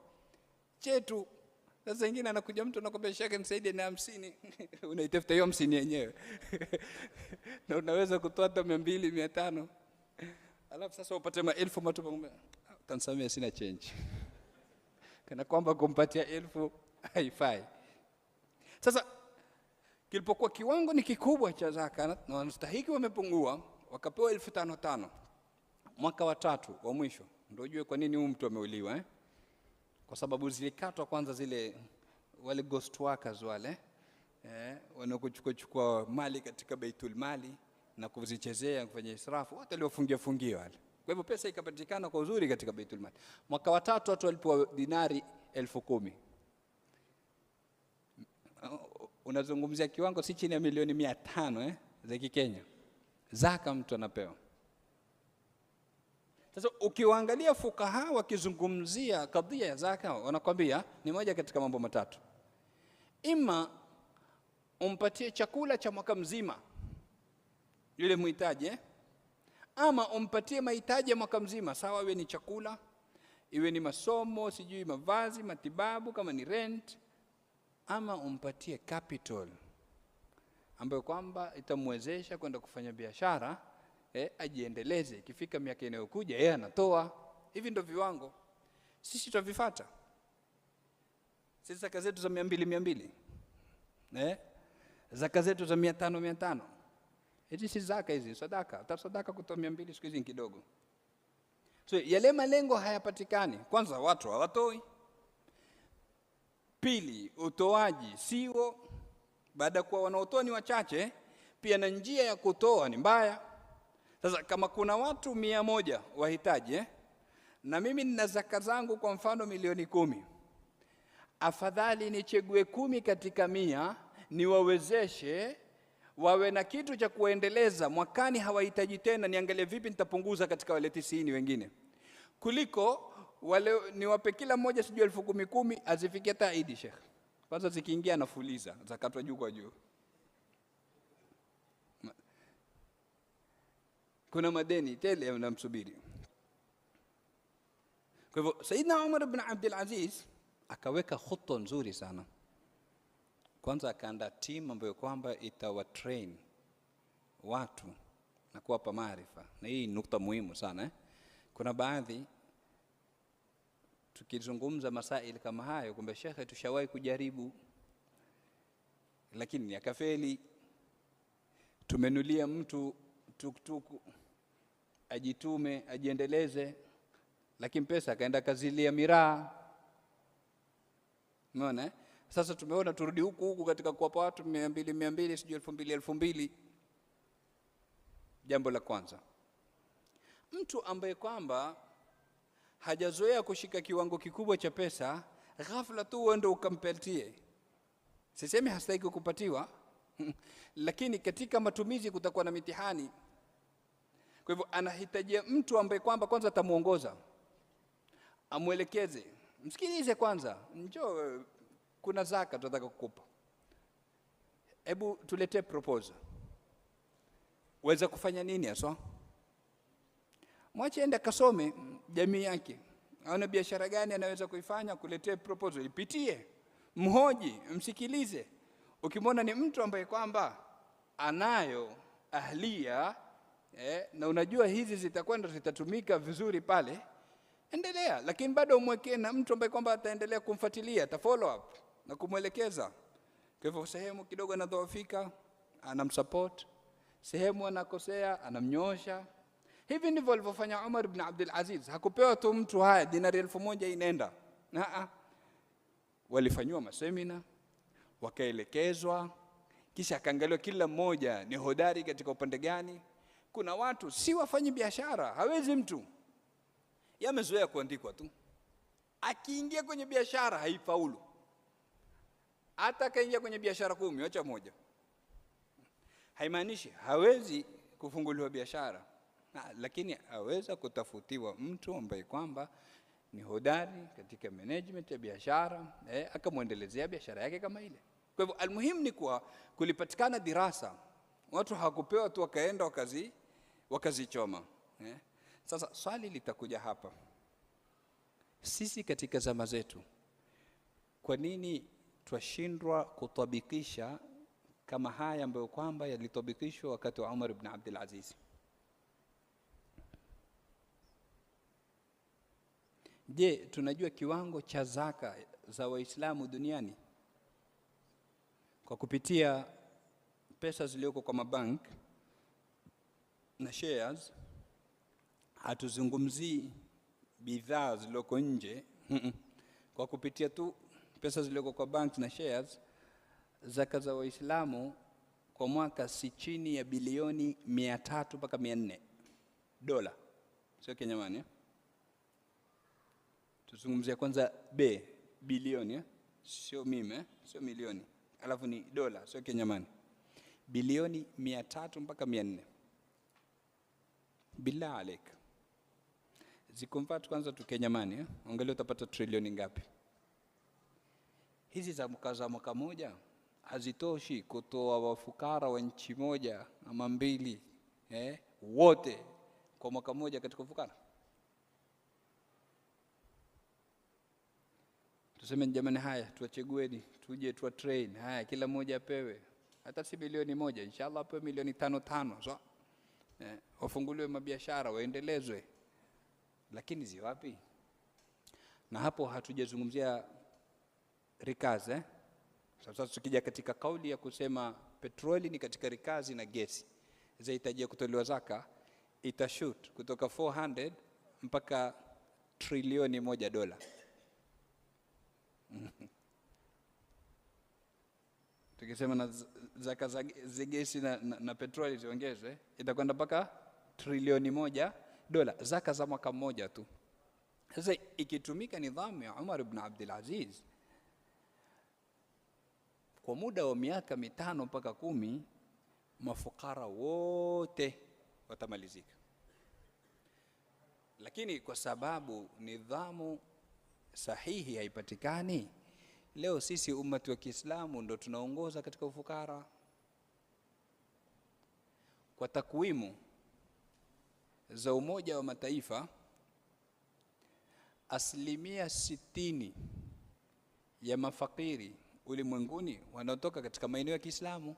Speaker 1: chetu. Sasa ingine anakuja mtu anakuambia Sheikh nisaidie na 50, unaitafuta hiyo 50 yenyewe. Na unaweza kutoa hata 200, 500. Alafu sasa upate maelfu matupa, utanisamea sina change. Kana kwamba kumpatia 1000 haifai. Sasa kilipokuwa kiwango ni kikubwa cha zaka na wanastahiki wamepungua, wakapewa 5,500. Mwaka wa 3 wa mwisho ndio ujue kwa nini huyu mtu ameuliwa kwa sababu zilikatwa kwanza zile wale ghost workers wale wanaochukua mali katika Baitul Mali na kuzichezea kufanya israfu, wote waliofungia wale. Kwa hivyo pesa ikapatikana kwa uzuri katika Baitul Mali. Mwaka wa 3 watu walipewa dinari 10,000. Unazungumzia kiwango si chini ya milioni 500 za Kikenya. Zaka mtu anapewa. Sasa ukiwaangalia fukaha wakizungumzia kadhia ya zaka, wanakwambia ni moja katika mambo matatu. Ima umpatie chakula cha mwaka mzima yule muhitaji, ama umpatie mahitaji ya mwaka mzima, sawa iwe ni chakula, iwe ni masomo, sijui mavazi, matibabu kama ni rent, ama umpatie capital ambayo kwamba itamwezesha kwenda kufanya biashara, ajiendeleze. Ikifika miaka inayokuja yeye anatoa. Hivi ndio viwango sisi tutavifuata. Sisi zaka zetu za 200 zaka zetu za 500. Hizi si zaka, hizi sadaka. Hata sadaka kutoa 200 siku hizi kidogo. So yale malengo hayapatikani. Kwanza watu hawatoi. Pili, utoaji sio, baada kuwa wanaotoa ni wachache, pia na njia ya kutoa ni mbaya. Sasa kama kuna watu 100 wahitaji na mimi nina zaka zangu kwa mfano milioni 10, afadhali nichegue 10 katika 100 niwawezeshe wawe na kitu cha kuendeleza mwakani, hawahitaji tena, niangalie vipi nitapunguza katika wale 90 wengine, kuliko wale niwape kila mmoja sijui 10,000 azifikie hata Eid. Sheikh kwanza zikiingia nafuliza zakatwa juu kwa juu, kuna madeni tele yanamsubiri. Kwa hivyo Saidna Umar ibn Abdul Aziz akaweka khutwa nzuri sana, kwanza akaandaa timu ambayo kwamba itawatrain watu na kuwapa maarifa, na hii nukta muhimu sana. Kuna baadhi tukizungumza masaili kama hayo, kwamba shekhe, tushawahi kujaribu lakini yakafeli. Tumenulia mtu tuktuku ajitume ajiendeleze, lakini pesa akaenda kazilia miraa. Umeona? Sasa tumeona turudi huku katika kuwapa watu 200 sijui 2000. Jambo la kwanza, mtu ambaye kwamba hajazoea kushika kiwango kikubwa cha pesa, ghafla tu uende ukampeltie. Sisemi hastahili kupatiwa lakini katika matumizi kutakuwa na mitihani. Kwa hivyo anahitajia mtu ambaye kwamba kwanza atamuongoza, amuelekeze, msikilize kwanza, njoo kuna zaka tunataka kukupa, hebu tuletee proposal, waweza kufanya nini hasa? Mwache ende kasome jamii yake, aone biashara gani anaweza kuifanya, kuletee proposal, ipitie, mhoji, msikilize. Ukimwona ni mtu ambaye kwamba anayo ahlia na unajua hizi zitakwenda zitatumika vizuri pale, endelea. Lakini bado umwekee na mtu ambaye kwamba ataendelea kumfuatilia, ata follow up na kumwelekeza. Kwa hivyo sehemu kidogo anadhoofika, anamsupport, sehemu anakosea, anamnyosha. Hivi ndivyo alivyofanya Umar ibn Abdul Aziz. Hakupewa tu mtu haya dinari 1000 inaenda. Walifanywa masemina, wakaelekezwa, kisha akaangaliwa kila mmoja ni hodari katika upande gani. Kuna watu si wafanyi biashara, hawezi mtu, yamezoea kuandikwa tu, akiingia kwenye biashara haifaulu. Hata akaingia kwenye biashara 10, acha moja, haimaanishi hawezi kufunguliwa biashara, lakini aweza kutafutiwa mtu ambaye kwamba ni hodari katika management ya biashara, akamwendelezea biashara yake kama ile. Kwa hivyo almuhimu ni kuwa kulipatikana dirasa, watu hawakupewa tu wakaenda wakazichoma. Sasa swali litakuja hapa, sisi katika zama zetu, kwa nini twashindwa kutabikisha kama haya ambayo kwamba yalitabikishwa wakati wa Umar ibn Abdul Aziz? Je, tunajua kiwango cha zaka za Waislamu duniani kwa kupitia pesa zilizoko kwa mabank na shares? Hatuzungumzii bidhaa zilizoko nje. Kwa kupitia tu pesa zilizoko kwa bank na shares, zaka za Waislamu kwa mwaka si chini ya bilioni 300 mpaka 400 dola, sio Kenyamani. Tuzungumzia kwanza bilioni, sio mime, sio milioni, alafu ni dola, sio Kenyamani. Bilioni 300 mpaka 400. Billah alaik, zikonvert kwanza tu Kenyamani, angalia utapata trilioni ngapi? Hizi za mwaka moja hazitoshi kutoa wafukara wa nchi moja ama mbili wote kwa mwaka moja katika ufukara. Tuseme jamani, haya tuwachegueni, tuje tuwa train, haya kila mmoja apewe hata si bilioni 1, inshallah apewe milioni 5 so wafunguliwe mabiashara, waendelezwe. Lakini zi wapi? Na hapo hatujazungumzia rikazi. Sasa tukija katika kauli ya kusema petroli ni katika rikazi na gesi zahitajia kutolewa zaka, itashoot kutoka 400 mpaka trilioni 1 dola. Tukisema na zaka za gesi na petroli ziongezwe, itakwenda mpaka trilioni 1 dola, zaka za mwaka mmoja tu. Sasa ikitumika nidhamu ya Umar ibn Abdul Aziz kwa muda wa miaka 5 mpaka 10, mafukara wote watamalizika. Lakini kwa sababu nidhamu sahihi haipatikani, leo sisi ummati wa Kiislamu ndo tunaongoza katika ufukara. Kwa takwimu za Umoja wa Mataifa, 60% ya mafakiri ulimwenguni wanaotoka katika maeneo ya Kiislamu.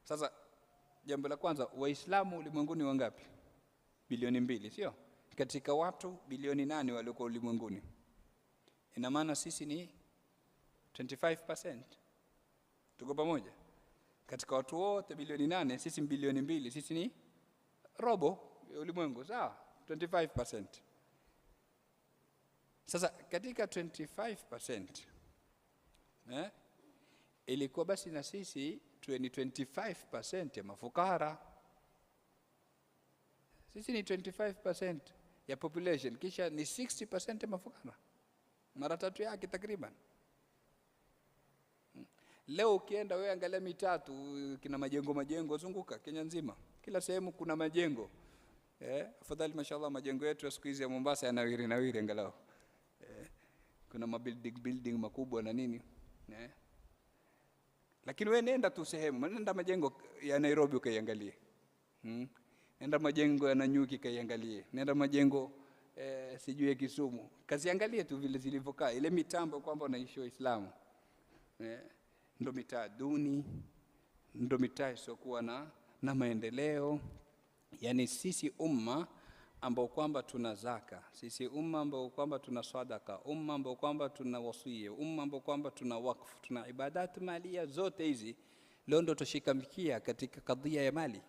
Speaker 1: Sasa jambo la kwanza, Waislamu ulimwenguni wangapi? Bilioni 2, sio? Katika watu bilioni 8 walioko ulimwenguni. Ina maana sisi ni 25%. Tuko pamoja? Katika watu wote bilioni 8, sisi bilioni 2, sisi ni robo ya ulimwengu, sawa? 25%. Sasa katika 25%, ilikuwa basi na sisi tuwe ni 25% ya mafukara. Sisi ni 25% ya population, kisha ni 60% ya mafukara, mara 3 yake takriban. Leo ukienda wewe angalia mitatu, kina majengo zunguka Kenya nzima, kila sehemu kuna majengo. Afadhali mashallah majengo yetu ya siku hizi ya Mombasa yanawiri angalau. Kuna building makubwa na nini. Lakini wewe nenda tu sehemu, nenda majengo ya Nairobi ukaiangalie. Nenda majengo ya Nanyuki kaiangalie. Nenda majengo sijui ya Kisumu. Kaziangalie tu vile zilivyokaa. Ile mitambo kwamba unaishi Waislamu. Ndo mitaa duni, ndo mitaa isiokuwa na maendeleo. Yani sisi umma ambao kwamba tuna zaka, sisi umma ambao kwamba tuna sadaka, umma ambao kwamba tuna wasia, umma ambao kwamba tuna wakfu, tuna ibadatu malia, zote hizi leo ndo tushikamikia katika kadhia ya mali.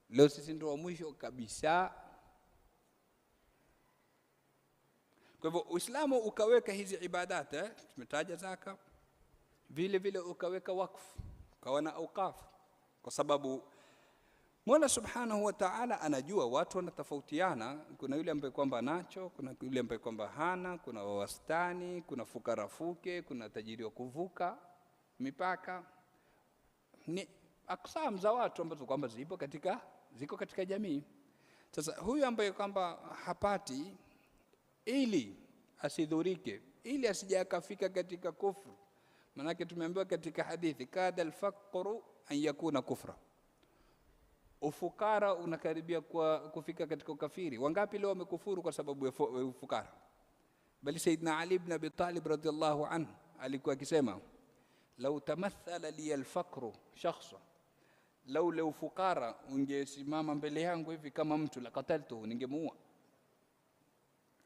Speaker 1: Leo sisi ndo wa mwisho kabisa. Kwa hivyo Uislamu ukaweka hizi ibadati, tumetaja zaka, vile vile ukaweka wakfu, ukawana auqaf, kwa sababu Mola Subhanahu wa Ta'ala anajua watu wanatofautiana. Kuna yule ambaye kwamba nacho, kuna yule ambaye kwamba hana, kuna wastani, kuna fukarafuke, kuna tajiri wa kuvuka mipaka. Ni aksam za watu ambazo kwamba ziko katika jamii. Sasa huyu ambaye kwamba hapati, ili asidhurike, ili asijakafika katika kufru. Manake tumeambiwa katika hadithi, kada al-faqru an yakuna kufra. Ufukara unakaribia kufika katika ukafiri. Wangapi leo wamekufuru kwa sababu ya ufukara? Bali Sayyidina Ali ibn Abi Talib radhiyallahu anhu alikuwa akisema, lau tamathala li al-faqru shakhsa, lau ufukara ungesimama mbele yangu hivi kama mtu, la qataltu, ningemuua.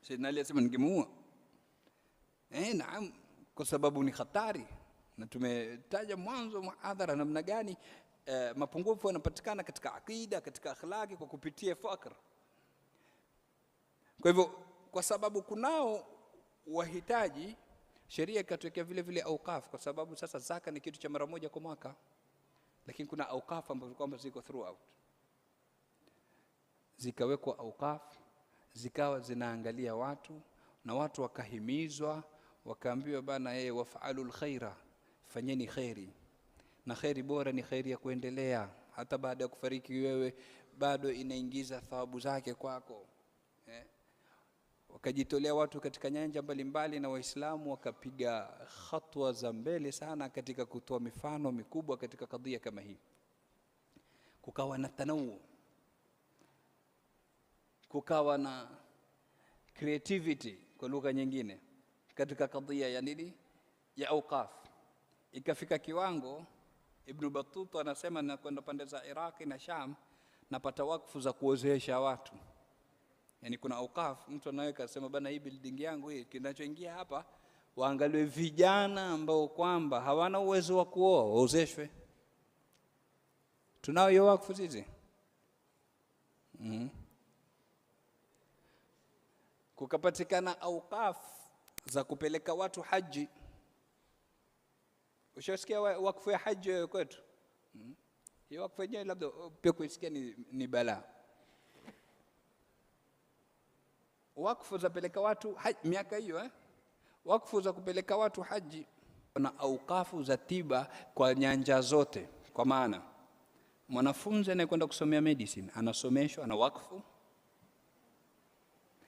Speaker 1: Sayyidina Ali asema ningemuua. Naam, kwa sababu ni hatari. Na tumetaja mwanzo muhadhara namna gani mapungufu yanapatikana katika akida, katika akhlaki kwa kupitia fakr. Kwa hivyo kwa sababu kunao wahitaji, sheria ikatokea vile vile auqaf, kwa sababu sasa zaka ni kitu cha mara moja kwa mwaka, lakini kuna auqaf ambazo kwamba ziko throughout. Zikawekwa auqaf, zikawa zinaangalia watu, na watu wakahimizwa, wakaambiwa bana waf'alul khaira, fanyeni khairi. Na khairi bora ni khairi ya kuendelea, hata baada ya kufariki wewe bado inaingiza thawabu zake kwako. Wakajitolea watu katika nyanja mbalimbali, na Waislamu wakapiga hatua za mbele sana katika kutoa mifano mikubwa katika kadhia kama hii. Kukawa na tanawu, kukawa na creativity kwa lugha nyingine katika kadhia ya nini, ya auqaf. Ikafika kiwango Ibn Battuta anasema na kwenda pande za Iraq na Sham napata wakfu za kuozesha watu. Yani kuna auqaf, mtu anaweka asema bana, hii building yangu hii, kinachoingia hapa waangaliwe vijana ambao kwamba hawana uwezo wa kuoa, waozeshwe. Tunao hiyo wakfu sisi. Kukapatikana auqaf za kupeleka watu haji. Ushasikia wakfu ya haji kwetu? Hiyo wakfu yenyewe labda pia kuisikia ni balaa. Wakfu za peleka watu haji miaka hiyo, wakfu za kupeleka watu haji. Na auqafu za tiba kwa nyanja zote, kwa maana mwanafunzi anayekwenda kusomea medicine anasomeshwa, ana wakfu.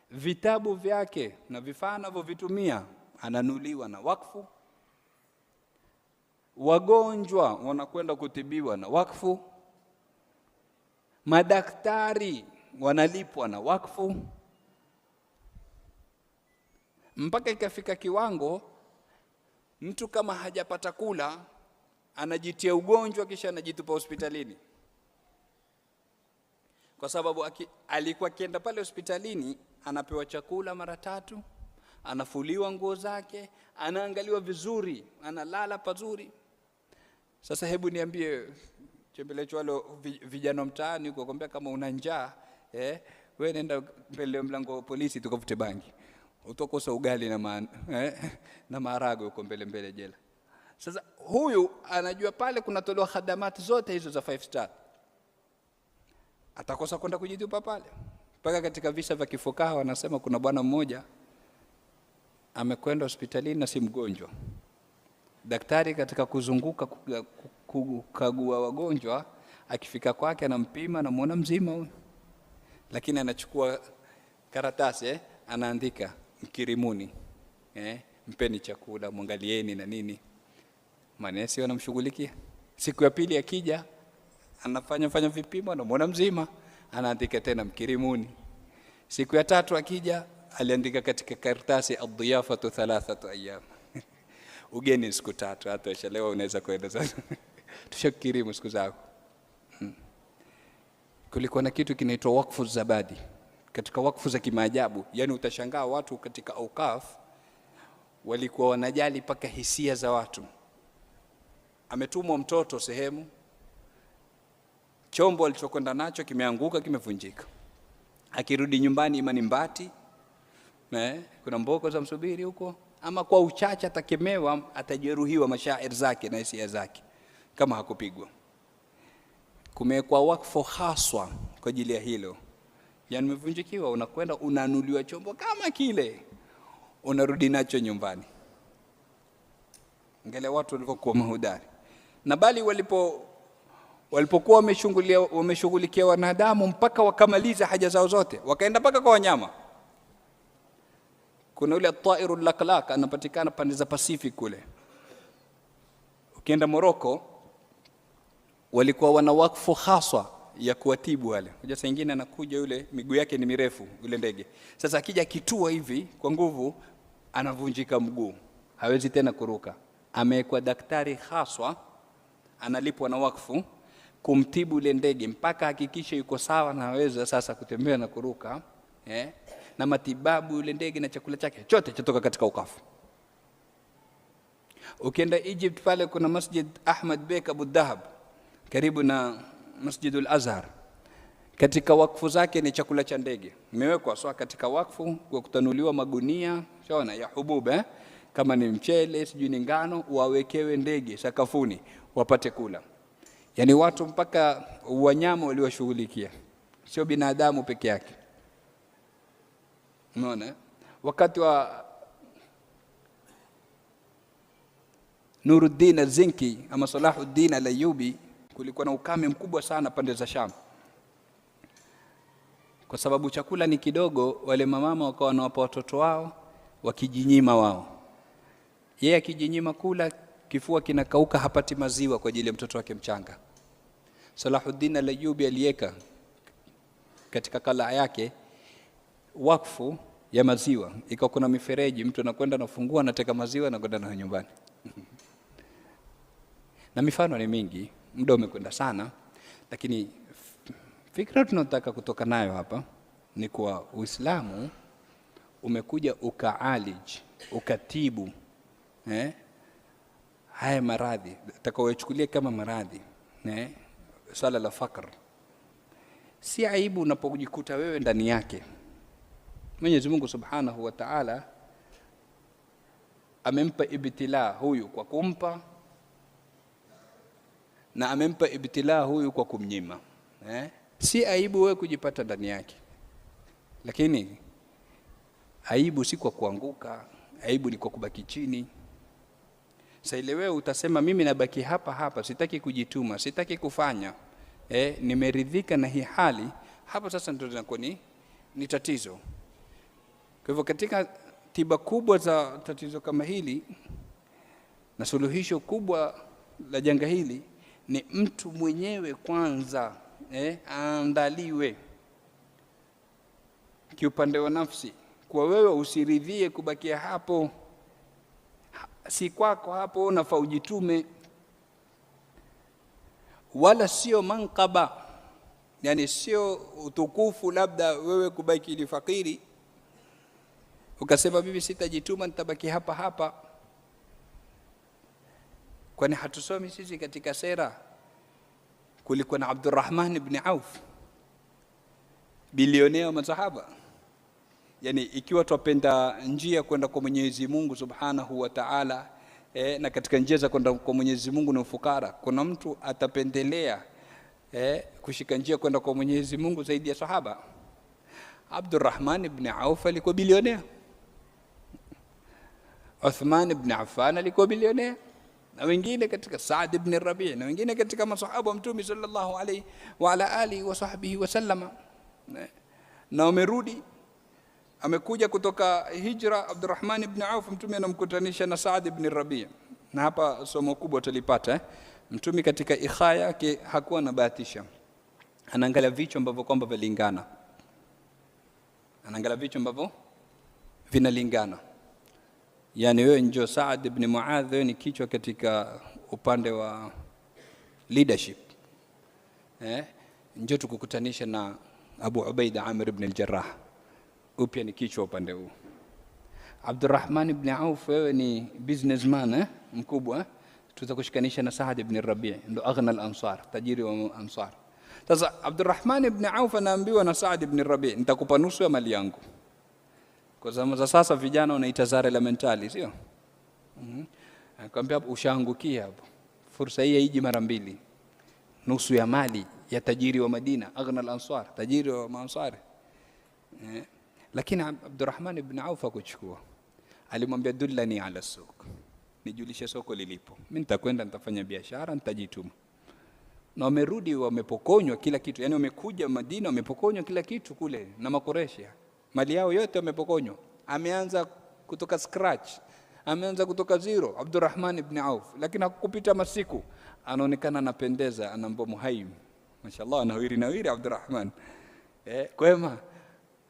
Speaker 1: Vitabu vyake na vifaa anavyovitumia ananuliwa na wakfu. Wagonjwa wanakwenda kutibiwa na wakfu. Madaktari wanalipwa na wakfu. mpaka ikafika kiwango mtu kama hajapata kula anajitia ugonjwa kisha anajitupa hospitalini, kwa sababu alikuwa akienda pale hospitalini anapewa chakula mara 3, anafuliwa nguo zake, anaangaliwa vizuri, analala pazuri. Sasa hebu niambie chembelecho wale vijana mtaani huko kwambia kama una njaa wewe nenda mbele mlango wa polisi tukavute bangi, utakosa ugali na maharagwe huko mbele jela. Sasa huyu anajua pale kunatolewa khadamati zote hizo za 5 star, atakosa kwenda kujitupa pale. Mpaka katika visa vya kifokaa wanasema kuna bwana mmoja amekwenda hospitalini na si mgonjwa. Daktari katika kuzunguka kukagua wagonjwa, akifika kwake anampima na muona mzima huyu, lakini anachukua karatasi anaandika mkirimuni, mpeni chakula, mwangalieni na nini. Manesi wanamshughulikia. Siku ya pili akija anafanya vipimo na muona mzima, anaandika tena mkirimuni. Siku ya 3 akija aliandika katika karatasi ad-diyafatu 3 ayyam. Ugeni siku 3, hata ishalewa unaweza kwenda sasa. Tushakirimu siku zako. Kulikuwa na kitu kinaitwa wakfu zabadi katika wakfu za kimaajabu. Yani utashangaa watu katika aukaf walikuwa wanajali paka hisia za watu. Ametumwa mtoto sehemu, chombo alichokwenda nacho kimeanguka, kimevunjika. Akirudi nyumbani imani mbati, kuna mboko za msubiri huko, ama kwa uchache atakemewa, atajeruhiwa mashairi zake na hisia zake kama hakupigwa. Kumekuwa wakfu haswa kwa ajili ya hilo. Yani umevunjikiwa, unakwenda unanuliwa chombo kama kile, unarudi nacho nyumbani. Angalia watu walivyokuwa mahudari. Na bali walipokuwa wameshughulikia wanadamu mpaka wakamaliza haja zao zote, wakaenda mpaka kwa wanyama. Kuna yule at-tairul laqlaq anapatikana pande za Pacific kule. Ukienda Morocco walikuwa wana wakfu haswa ya kuwatibu wale. Unajua saa nyingine anakuja yule miguu yake ni mirefu yule ndege. Sasa akija kitua hivi kwa nguvu anavunjika mguu, hawezi tena kuruka. Amekuwa daktari haswa analipwa na wakfu kumtibu yule ndege mpaka hakikisha yuko sawa na aweza sasa kutembea na kuruka, na matibabu yule ndege na chakula chake chote chatoka katika ukafu. Ukienda Egypt pale kuna Masjid Ahmad Bek Abu Dhahab karibu na Masjidul Azhar. Katika wakfu zake ni chakula cha ndege. Imewekwa sawa katika wakfu kwa kutanuliwa magunia, sawa ya hububa, kama ni mchele, sijui ni ngano, wawekewe ndege sakafuni wapate kula. Yani watu mpaka wanyama waliwashughulikia, sio binadamu peke yake. Unaona? Wakati wa Nuruddin al-Zinki ama Salahuddin al-Ayyubi kulikuwa na ukame mkubwa sana pande za Sham. Kwa sababu chakula ni kidogo, wale mamama wakawa wanawapa watoto wao wakijinyima wao. Yeye akijinyima kula, kifua kinakauka, hapati maziwa kwa ajili ya mtoto wake mchanga. Salahuddin al-Ayyubi aliweka katika kala yake wakfu ya maziwa. Ikawa kuna mifereji, mtu anakwenda anafungua, anateka maziwa na kwenda nayo nyumbani. Na mifano ni mingi, muda umekwenda sana, lakini fikra tunataka kutoka nayo hapa ni kwa Uislamu umekuja ukaalij, ukatibu haya maradhi utakaoyachukulia kama maradhi, swala la fakr. Si aibu unapojikuta wewe ndani yake. Mwenyezi Mungu Subhanahu wa Ta'ala amempa ibtila huyu kwa kumpa, na amempa ibtila huyu kwa kumnyima. Si aibu wewe kujipata ndani yake. Lakini aibu si kwa kuanguka, aibu ni kwa kubaki chini. Sasa ile wewe utasema mimi nabaki hapa, sitaki kujituma, sitaki kufanya, nimeridhika na hii hali, hapo sasa ndio inakuwa ni tatizo. Kwa hivyo katika tiba kubwa za tatizo kama hili na suluhisho kubwa la janga hili ni mtu mwenyewe kwanza aandaliwe kiupande wa nafsi, kwa wewe usiridhie kubakia hapo, si kwako hapo, unafaa ujitume. Wala sio manqaba, yani sio utukufu labda wewe kubaki ni fakiri ukasema mimi sitajituma nitabaki hapa hapa. Kwani hatusomi sisi katika sera kulikuwa na Abdurrahman ibn Auf, bilionea wa masahaba. Yani ikiwa tupenda njia kwenda kwa Mwenyezi Mungu Subhanahu wa Ta'ala, na katika njia za kwenda kwa Mwenyezi Mungu na ufukara, kuna mtu atapendelea kushika njia kwenda kwa Mwenyezi Mungu zaidi ya sahaba? Abdurrahman ibn Auf alikuwa bilionea, Uthman ibn Affan alikuwa bilionea, na wengine katika Saad ibn Rabi' na wengine katika masahaba wa Mtume sallallahu alayhi wa ala alihi wa sahbihi wasallama. Na wamerudi, amekuja kutoka hijra Abdurrahman ibn Auf, Mtume anamkutanisha na Saad ibn Rabi'. Na hapa somo kubwa tulipata. Mtume katika ikha yake hakuwa anabahatisha, anaangalia vichwa ambavyo kwamba vilingana, anaangalia vichwa ambavyo vinalingana. Yani wewe njoo Saad ibn Muadh, ni kichwa katika upande wa leadership, njoo tukukutanisha na Abu Ubaida Amir ibn al-Jarrah, upya ni kichwa upande huu. Abdurrahman ibn Auf, wewe ni businessman mkubwa, tutakushikanisha na Saad ibn Rabi', ndo aghna al-ansar, tajiri wa ansar. Sasa Abdurrahman ibn Auf anaambiwa na Saad ibn Rabi', nitakupa nusu ya mali yangu. Kwa zama za sasa vijana wanaita zare la mentali, sio? Akamwambia ushaangukia hapo, fursa hii haiji mara mbili. Nusu ya mali ya tajiri wa Madina, aghna al-ansar, tajiri wa maansari. Lakini Abdurrahman ibn Auf hakuchukua, alimwambia dullani ala suq, nijulishe soko lilipo, mimi nitakwenda nitafanya biashara, nitajituma. Na wamerudi wamepokonywa kila kitu, yani wamekuja Madina wamepokonywa kila kitu kule na Makureshi, mali yao yote wamepokonywa. Ameanza kutoka scratch, ameanza kutoka zero Abdurrahman ibn Auf, lakini hakupita masiku anaonekana anapendeza, ana mambo muhimu, mashallah, nawiri Abdurrahman. Kwema,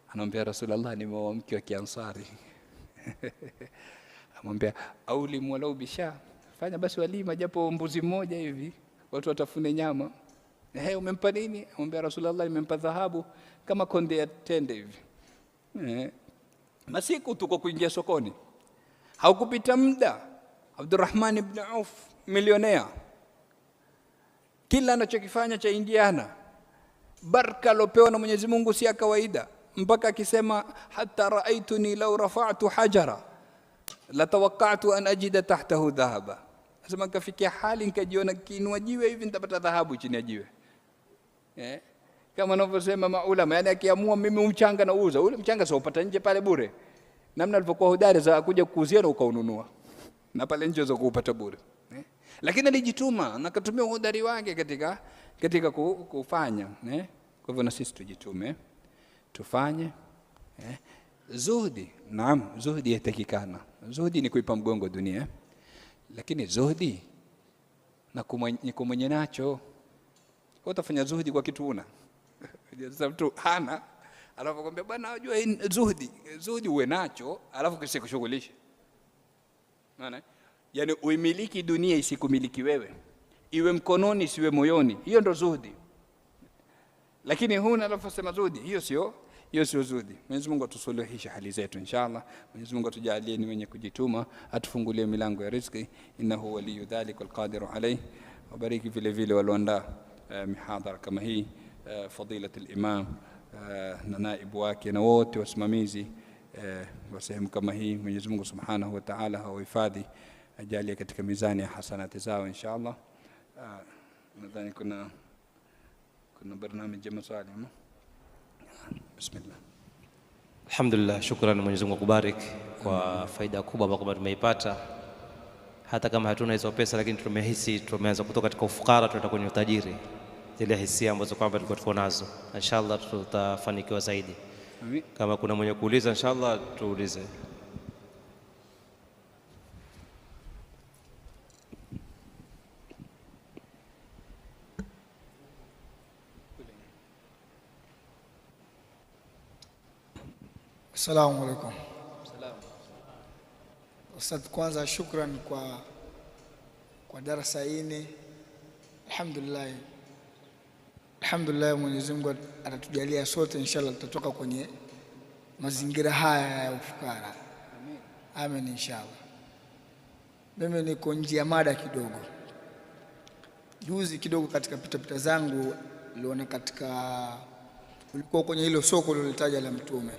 Speaker 1: anamwambia Rasulullah, nimeoa mke wa Kiansari. Amwambia aulim walau bisha, fanya basi walima japo mbuzi mmoja hivi watu watafune nyama. Umempa nini? Amwambia Rasulullah, nimempa dhahabu kama konde ya tende hivi. Masiku tuko kuingia sokoni, haukupita muda Abdurrahman ibn Auf milionea, kila anachokifanya cha Indiana, baraka alopewa na Mwenyezi Mungu si kawaida, mpaka akisema hatta raaituni law rafa'tu hajara la tawaqqa'tu an ajida tahtahu dhahaba. Asema kafikia hali nikajiona kiinua jiwe hivi nitapata dhahabu chini ya jiwe. Kama wanavyosema maulama, yani akiamua mimi mchanga na uuza, ule mchanga sio upata nje pale bure. Namna alivyokuwa hodari za kuja kuuzia na ukaununua, na pale nje za kuupata bure. Lakini alijituma na akatumia hodari wake katika kufanya. Kwa hivyo na sisi tujitume, tufanye. Zuhudi, naam, zuhudi yatakikana. Zuhudi ni kuipa mgongo dunia, lakini zuhudi na kumwenye nacho. Utafanya zuhudi kwa kitu una sasa mtu hana, alafu akwambia bwana unajua zuhudi uwe nacho, alafu kisikushughulishe. Maana yani uimiliki dunia isikumiliki wewe, iwe mkononi siwe moyoni, hiyo ndo zuhudi. Lakini huna alafu sema zuhudi, hiyo sio zuhudi. Mwenyezi Mungu atusuluhishe hali zetu inshallah. Mwenyezi Mungu atujalie ni wenye kujituma, atufungulie milango ya riziki, innahu waliyu dhalika alqadiru alayhi. Wabariki vile vile walioandaa mihadhara kama hii, fadilat al-imam na naibu wake na wote wasimamizi wa sehemu kama hii. Mwenyezi Mungu Subhanahu wa Ta'ala hawahifadhi, ajalie katika mizani ya hasanati zao inshallah. Nadhani kuna barnamij ya maswali. Bismillah.
Speaker 2: Alhamdulillah, shukran. Mwenyezi Mungu akubariki kwa faida kubwa ambayo tumeipata. Hata kama hatuna hizo pesa, lakini tumehisi tumeanza kutoka katika ufukara tunaenda kwenye utajiri, zile hisia ambazo kwamba tulikuwa tuko nazo. Inshallah tutafanikiwa zaidi.
Speaker 1: Amin.
Speaker 2: Kama kuna mwenye kuuliza inshallah tuulize.
Speaker 3: Assalamu alaikum. Ustadh, kwanza shukran kwa darasa hili. Alhamdulillah, Mwenyezi Mungu atatujalia sote inshallah tutatoka kwenye mazingira haya ya ufukara. Amen inshallah. Mimi niko nje ya mada kidogo. Juzi kidogo katika pitapita zangu niliona ulikuwa kwenye hilo soko lilitaja la Mtume,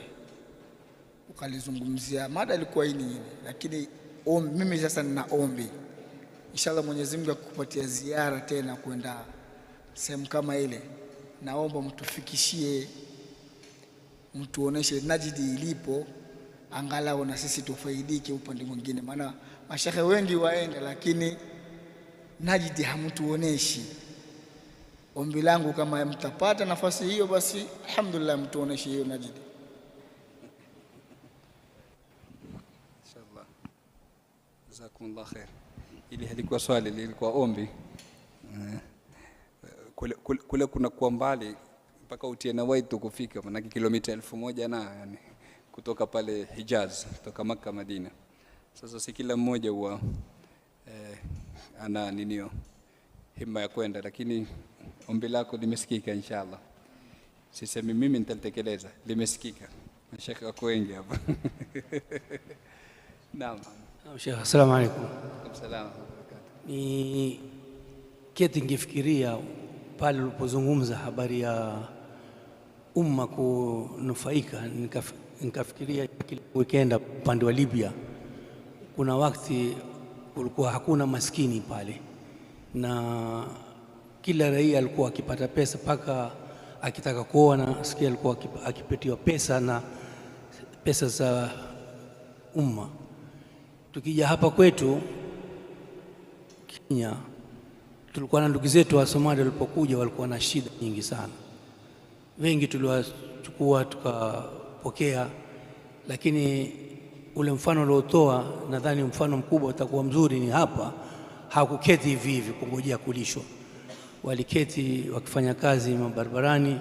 Speaker 3: ukalizungumzia. Mada ilikuwa hii, lakini mimi sasa nina ombi, inshallah Mwenyezi Mungu akupatia ziara tena kwenda sehemu kama ile. Naomba mtufikishie, mtuoneshe Najdi ilipo, angalau na sisi tufaidike upande mwingine, maana mashehe wengi waenda lakini Najdi hamtuoneshi. Ombi langu kama mtapata nafasi hiyo, basi alhamdulillah, mtuoneshe hiyo Najdi.
Speaker 1: Inshallah. Jazakumullah khair. Ili halikuwa swali, lilikuwa ombi. Kule kuna kwa mbali mpaka utie na waitu kufika, maana kilomita 1000 na yani kutoka pale Hijaz, kutoka Makkah Madina. Sasa si kila mmoja huwa ana ninio himma ya kwenda, lakini ombi lako limesikika inshallah. Sisemi mimi nitatekeleza, limesikika. Mashaka wako wengi hapa. Naam.
Speaker 4: Sheikh, assalamu alaykum.
Speaker 1: Salaam.
Speaker 4: Ni keti ngifikiria pale ulipozungumza habari ya umma kunufaika, nikafikiria kile weekend upande wa Libya kuna wakati kulikuwa hakuna maskini pale, na kila raia alikuwa akipata pesa, paka akitaka kuoa na sikia alikuwa akipatiwa pesa na pesa za umma. Tukija hapa kwetu Kenya, tulikuwa na ndugu zetu wa Somalia walipokuja walikuwa na shida nyingi sana. Wengi tuliwachukua tukapokea, lakini ule mfano uliotoa nadhani mfano mkubwa utakuwa mzuri. Ni hapa hawakuketi hivi hivi kungojea kulishwa, waliketi wakifanya kazi mabarabarani,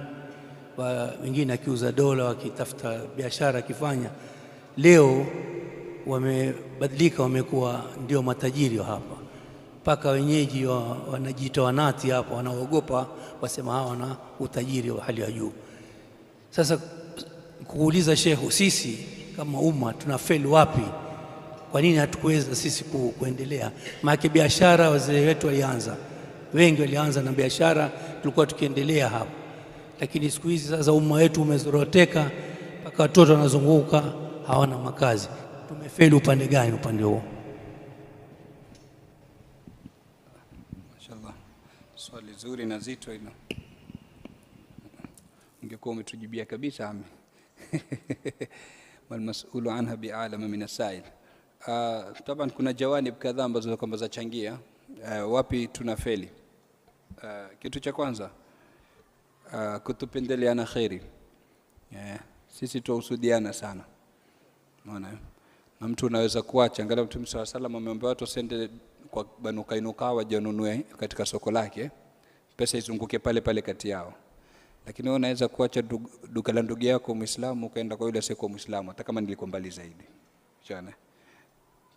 Speaker 4: wengine akiuza dola, wakitafuta biashara akifanya. Leo wamebadilika, wamekuwa ndio matajiri wa hapa, mpaka wenyeji wanajiita wanati hapa, wanaogopa wasema hawa na utajiri wa hali ya juu. Sasa kuuliza Sheikh, sisi kama umma tunafeli wapi? Kwa nini hatukuweza sisi kuendelea? Maana biashara wazee wetu walianza, wengi walianza na biashara, tulikuwa tukiendelea hapa, lakini siku hizi sasa umma wetu umezoroteka, mpaka watoto wanazunguka hawana makazi. Tumefeli upande gani? Upande huo.
Speaker 1: Mashallah, swali zuri na zito hilo. Ungekuwa umetujibia kabisa ami. Wal mas'ulu anha bi'alama min as-sa'il. Taban kuna jawanib kadhaa ambazo kwamba zachangia wapi tunafeli. Kitu cha kwanza kutupendeleana khairi. Sisi tuusudiana sana. Unaona? Na mtu unaweza kuacha, angalau Mtume SAW sallam ameomba watu wasende kwa Banu Kainuka wajanunue katika soko lake, pesa izunguke pale pale kati yao. Lakini wewe unaweza kuacha duka la ndugu yako Muislamu ukaenda kwa yule asiyekuwa Muislamu, hata kama niliko mbali zaidi. Unaona?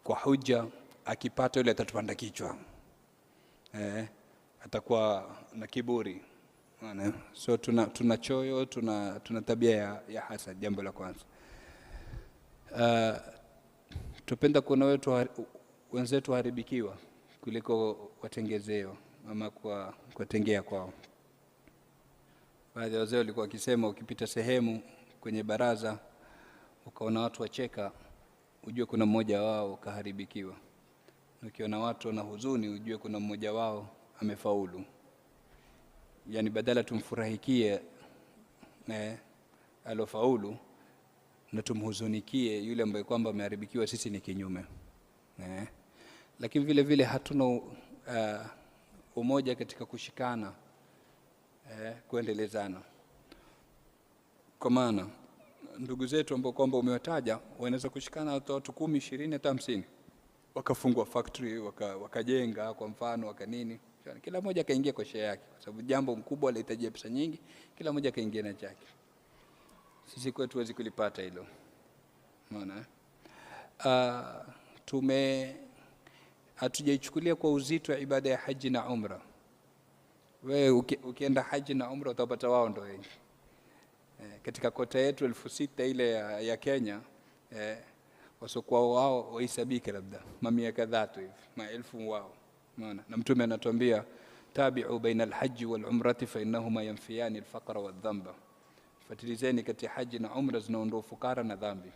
Speaker 1: Kwa hujja akipata yule atatupanda kichwa. Atakuwa na kiburi. Unaona? So tuna choyo, tuna tabia ya hasad, jambo la kwanza. Tupenda kuona wenzetu haribikiwa kuliko watengezeo ama kwa tengea kwao. Baadhi ya wazee walikuwa wakisema ukipita sehemu kwenye baraza ukaona watu wacheka, ujue kuna mmoja wao kaharibikiwa. Ukiona watu wana huzuni, ujue kuna mmoja wao amefaulu. Yani badala tumfurahikie alofaulu na tumhuzunikie yule ambaye kwamba ameharibikiwa, sisi ni kinyume. Lakini vile vile hatuna umoja katika kushikana, kuendelezana. Kwa maana ndugu zetu ambao kwamba umewataja wanaweza kushikana watu 10, 20 hata 50, wakafungua factory, wakajenga kwa mfano, wakanini, kila mmoja kaingia kwa share yake, kwa sababu jambo mkubwa linahitaji pesa nyingi, kila mmoja kaingia na chake. Sisi kwetu huwezi kulipata hilo. Unaona? Hatujaichukulia kwa uzito ibada ya haji na umra. Wewe ukienda haji na umra utapata wao ndio wengi. Katika kota yetu 6,000 ile ya Kenya, wasokuwa wao wahesabika labda mamia kadhaa tu hivi, maelfu wao. Unaona? Na Mtume anatuambia tabi'u baina al-hajj wal-umrati fa innahuma yanfiyani al-faqra wadh-dhanba. Fatilizeni kati haji na umra zinaondoa ufukara na dhambi.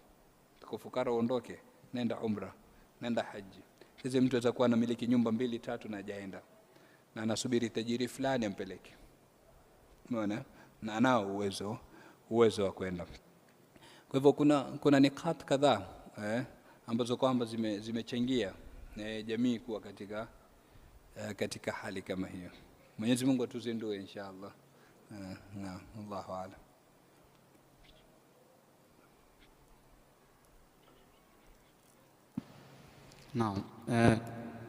Speaker 1: Tukufukara uondoke, nenda umra, nenda haji. Sasa mtu atakuwa anamiliki nyumba 2 3 na hajaenda, na anasubiri tajiri fulani ampeleke. Unaona? Na anao uwezo wa kwenda. Kwa hivyo kuna nikat kadhaa ambazo kwamba zimechangia jamii kuwa katika hali kama hiyo. Mwenyezi Mungu atuzindue inshallah. Naam, Allahu a'lam.
Speaker 5: Naam,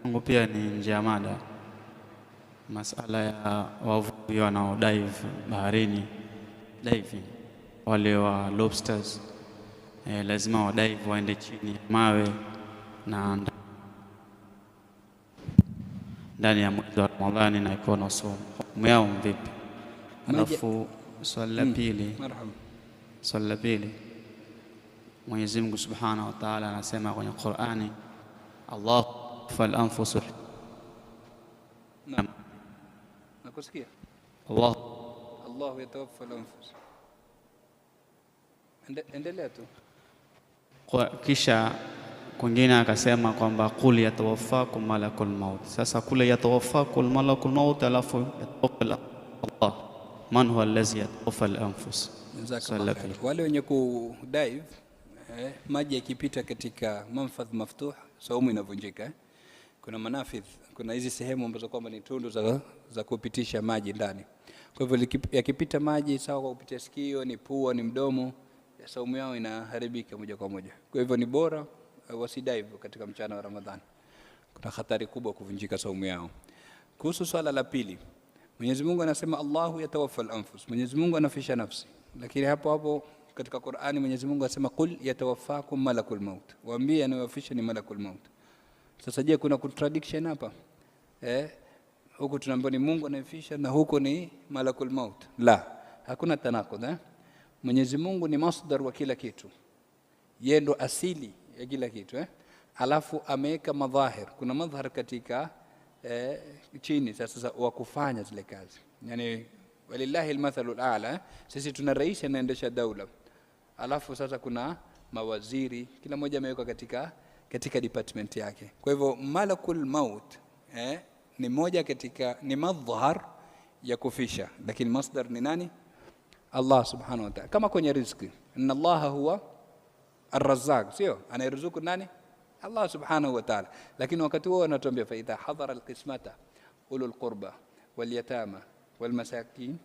Speaker 5: Mungu pia ni nje ya mada, masala ya wavuvi wanao dive baharini, diving, wale wa lobsters, lazima wa dive waende chini ya mawe na ndani ya mwezi wa Ramadhani na iko na somo. Hukumu yao vipi? Alafu swali la pili, swali la pili, Mwenyezi Mungu Subhanahu wa Ta'ala anasema kwenye Qur'ani, Allah fal anfusu.
Speaker 1: Naam, nakusikia. Allah yatawaffa al-anfus. Endelea tu.
Speaker 5: Kisha kwingine akasema kwamba qul yatawaffakum malakul maut. Sasa kule yatawaffakum malakul maut, alafu yatawaffa Allah, man huwa allazi yatawaffa al-anfus?
Speaker 1: Wale wenye ku dive maji yakipita katika manfadh maftuh, saumu inavunjika. Kuna manafidh, kuna hizi sehemu ambazo kwamba ni tundu za kupitisha maji ndani. Kwa hivyo yakipita maji sawa kwa kupitia sikio, ni pua, ni mdomo, saumu yao inaharibika moja kwa moja. Kwa hivyo ni bora wasidive katika mchana wa Ramadhani. Kuna hatari kubwa kuvunjika saumu yao. Kuhusu swala la pili, Mwenyezi Mungu anasema Allahu yatawaffa al-anfus. Mwenyezi Mungu anafisha nafsi. Lakini hapo katika Qur'ani Mwenyezi Mungu anasema qul yatawaffakum malakul maut. Waambie anayewafisha ni malakul maut. Sasa je, kuna contradiction hapa? Huku tunaambiwa ni Mungu anayefisha na huko ni malakul maut. La, hakuna tanakud. Mwenyezi Mungu ni masdar wa kila kitu. Yeye ndo asili ya kila kitu. Alafu ameweka madhahir. Kuna madhahir katika chini sasa wa kufanya zile kazi. Yani walillahi almathalul a'la. Sisi tuna rais anaendesha daula. Alafu sasa kuna mawaziri, kila mmoja amewekwa katika department yake. Kwa hivyo malakul maut ni moja katika ni madhhar ya kufisha, lakini masdar ni nani? Allah subhanahu wa ta'ala. Kama kwenye riziki, inna Allah huwa ar-razzaq, sio anayeruzuku nani? Allah subhanahu wa ta'ala. Lakini wakati huo anatuambia fa idha hadara al-qismata ulul qurba wal yatama wal masakin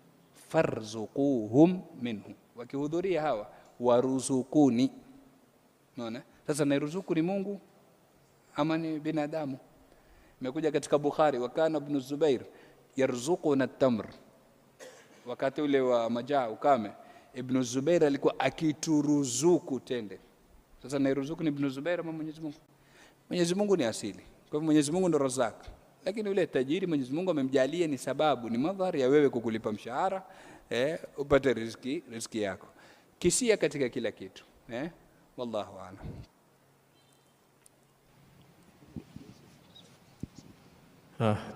Speaker 1: farzuquhum minhu, wakihudhuria hawa waruzukuni. Unaona? Sasa nairuzuku ni Mungu ama ni binadamu? Imekuja katika Bukhari, wakana ibn Zubair yarzuquna at-tamr. Wakati ule wa majaa ukame, Ibn Zubair alikuwa akituruzuku tende. Sasa nairuzuku ni Ibn Zubair ama Mwenyezi Mungu? Mwenyezi Mungu ni asili. Kwa hivyo Mwenyezi Mungu ndo Razzaq. Lakini yule tajiri Mwenyezi Mungu amemjalia ni sababu, ni madhari ya wewe kukulipa mshahara, upate riziki yako. Kisia katika kila kitu. Wallahu a'lam.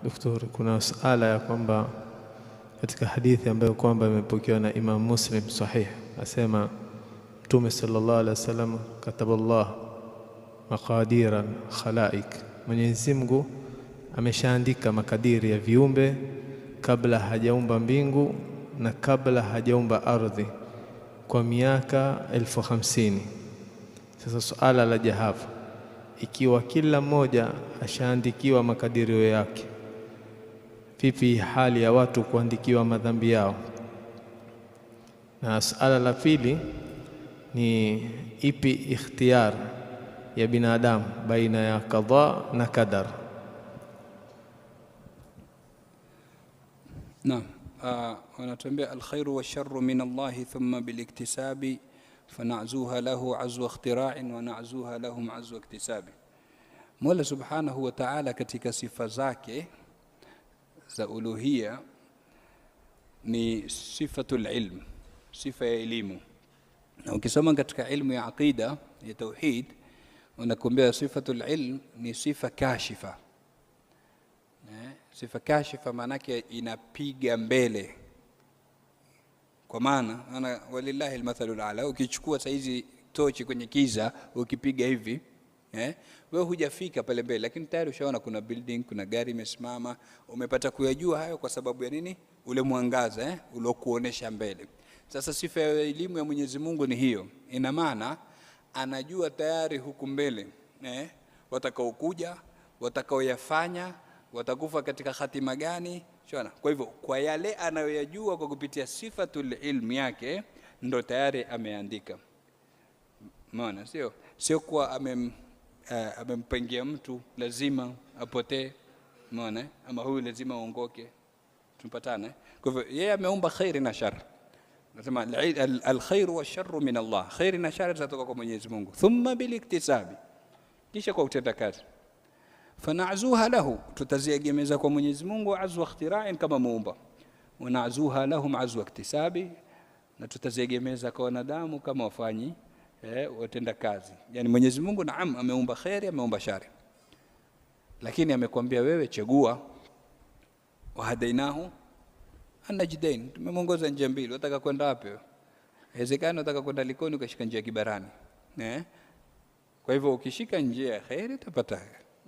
Speaker 6: Daktari, kuna suala ya kwamba katika hadithi ambayo kwamba imepokewa na Imam Muslim sahih, asema Mtume sallallahu alaihi wasallam, kataballah maqadira khalaik, Mwenyezi Mungu ameshaandika makadiri ya viumbe kabla hajaumba mbingu na kabla hajaumba ardhi kwa miaka 50,000. Sasa suala la jahafa, ikiwa kila mmoja ashaandikiwa makadirio yake, vipi hali ya watu kuandikiwa madhambi yao? Na suala la pili ni ipi ikhtiyar ya binadamu baina ya qadha na qadar?
Speaker 1: Naam, wanatuambia alkhairu washarru min Allah thumma biliktisabi فنعزوها له عزو اختراع ونعزوها لهم عزو اكتساب. Mola subhanahu wa ta'ala katika sifa zake za uluhia ni sifatul ilm, sifa ya elimu. Na ukisoma katika ilmu ya aqida ya tauhid unakuambia sifatul ilm ni sifa kashifa. Sifa kashifa maana yake inapiga mbele. Kwa maana ana walillahi almathalul ala, ukichukua saizi tochi kwenye kiza ukipiga hivi wewe hujafika pale mbele, lakini tayari ushaona kuna building, kuna gari imesimama. Umepata kuyajua hayo kwa sababu ya nini? Ule mwangaza uliokuonesha mbele. Sasa sifa ya elimu ya Mwenyezi Mungu ni hiyo. Ina maana anajua tayari huku mbele watakaokuja, watakaoyafanya, watakufa katika hatima gani. Shona. Kwa hivyo kwa yale anayoyajua kwa kupitia sifatul ilmi yake ndo tayari ameandika. Maana sio kwa amempangia mtu lazima apotee, maana ama huyu lazima aongoke. Tumpatane. Kwa hivyo yeye ameumba khairi na shar. Nasema alkhairu washarru min Allah, khairi na shar zatoka kwa Mwenyezi Mungu, thumma biliktisabi, kisha kwa utenda kazi. Fanazuha lahu, tutaziegemeza kwa Mwenyezi Mungu azwa ikhtira'in kama muumba, wanazuha lahum azwa iktisabi, na tutaziegemeza kwa wanadamu kama wafanyi watenda kazi. Yani Mwenyezi Mungu naam ameumba khairi, ameumba shari, lakini amekwambia wewe chagua. Wahadainahu an-najdain, tumemwongoza njia mbili. Unataka kwenda wapi? Haiwezekani unataka kwenda Likoni ukashika njia Kibarani. Kwa hivyo ukishika njia ya khairi utapata,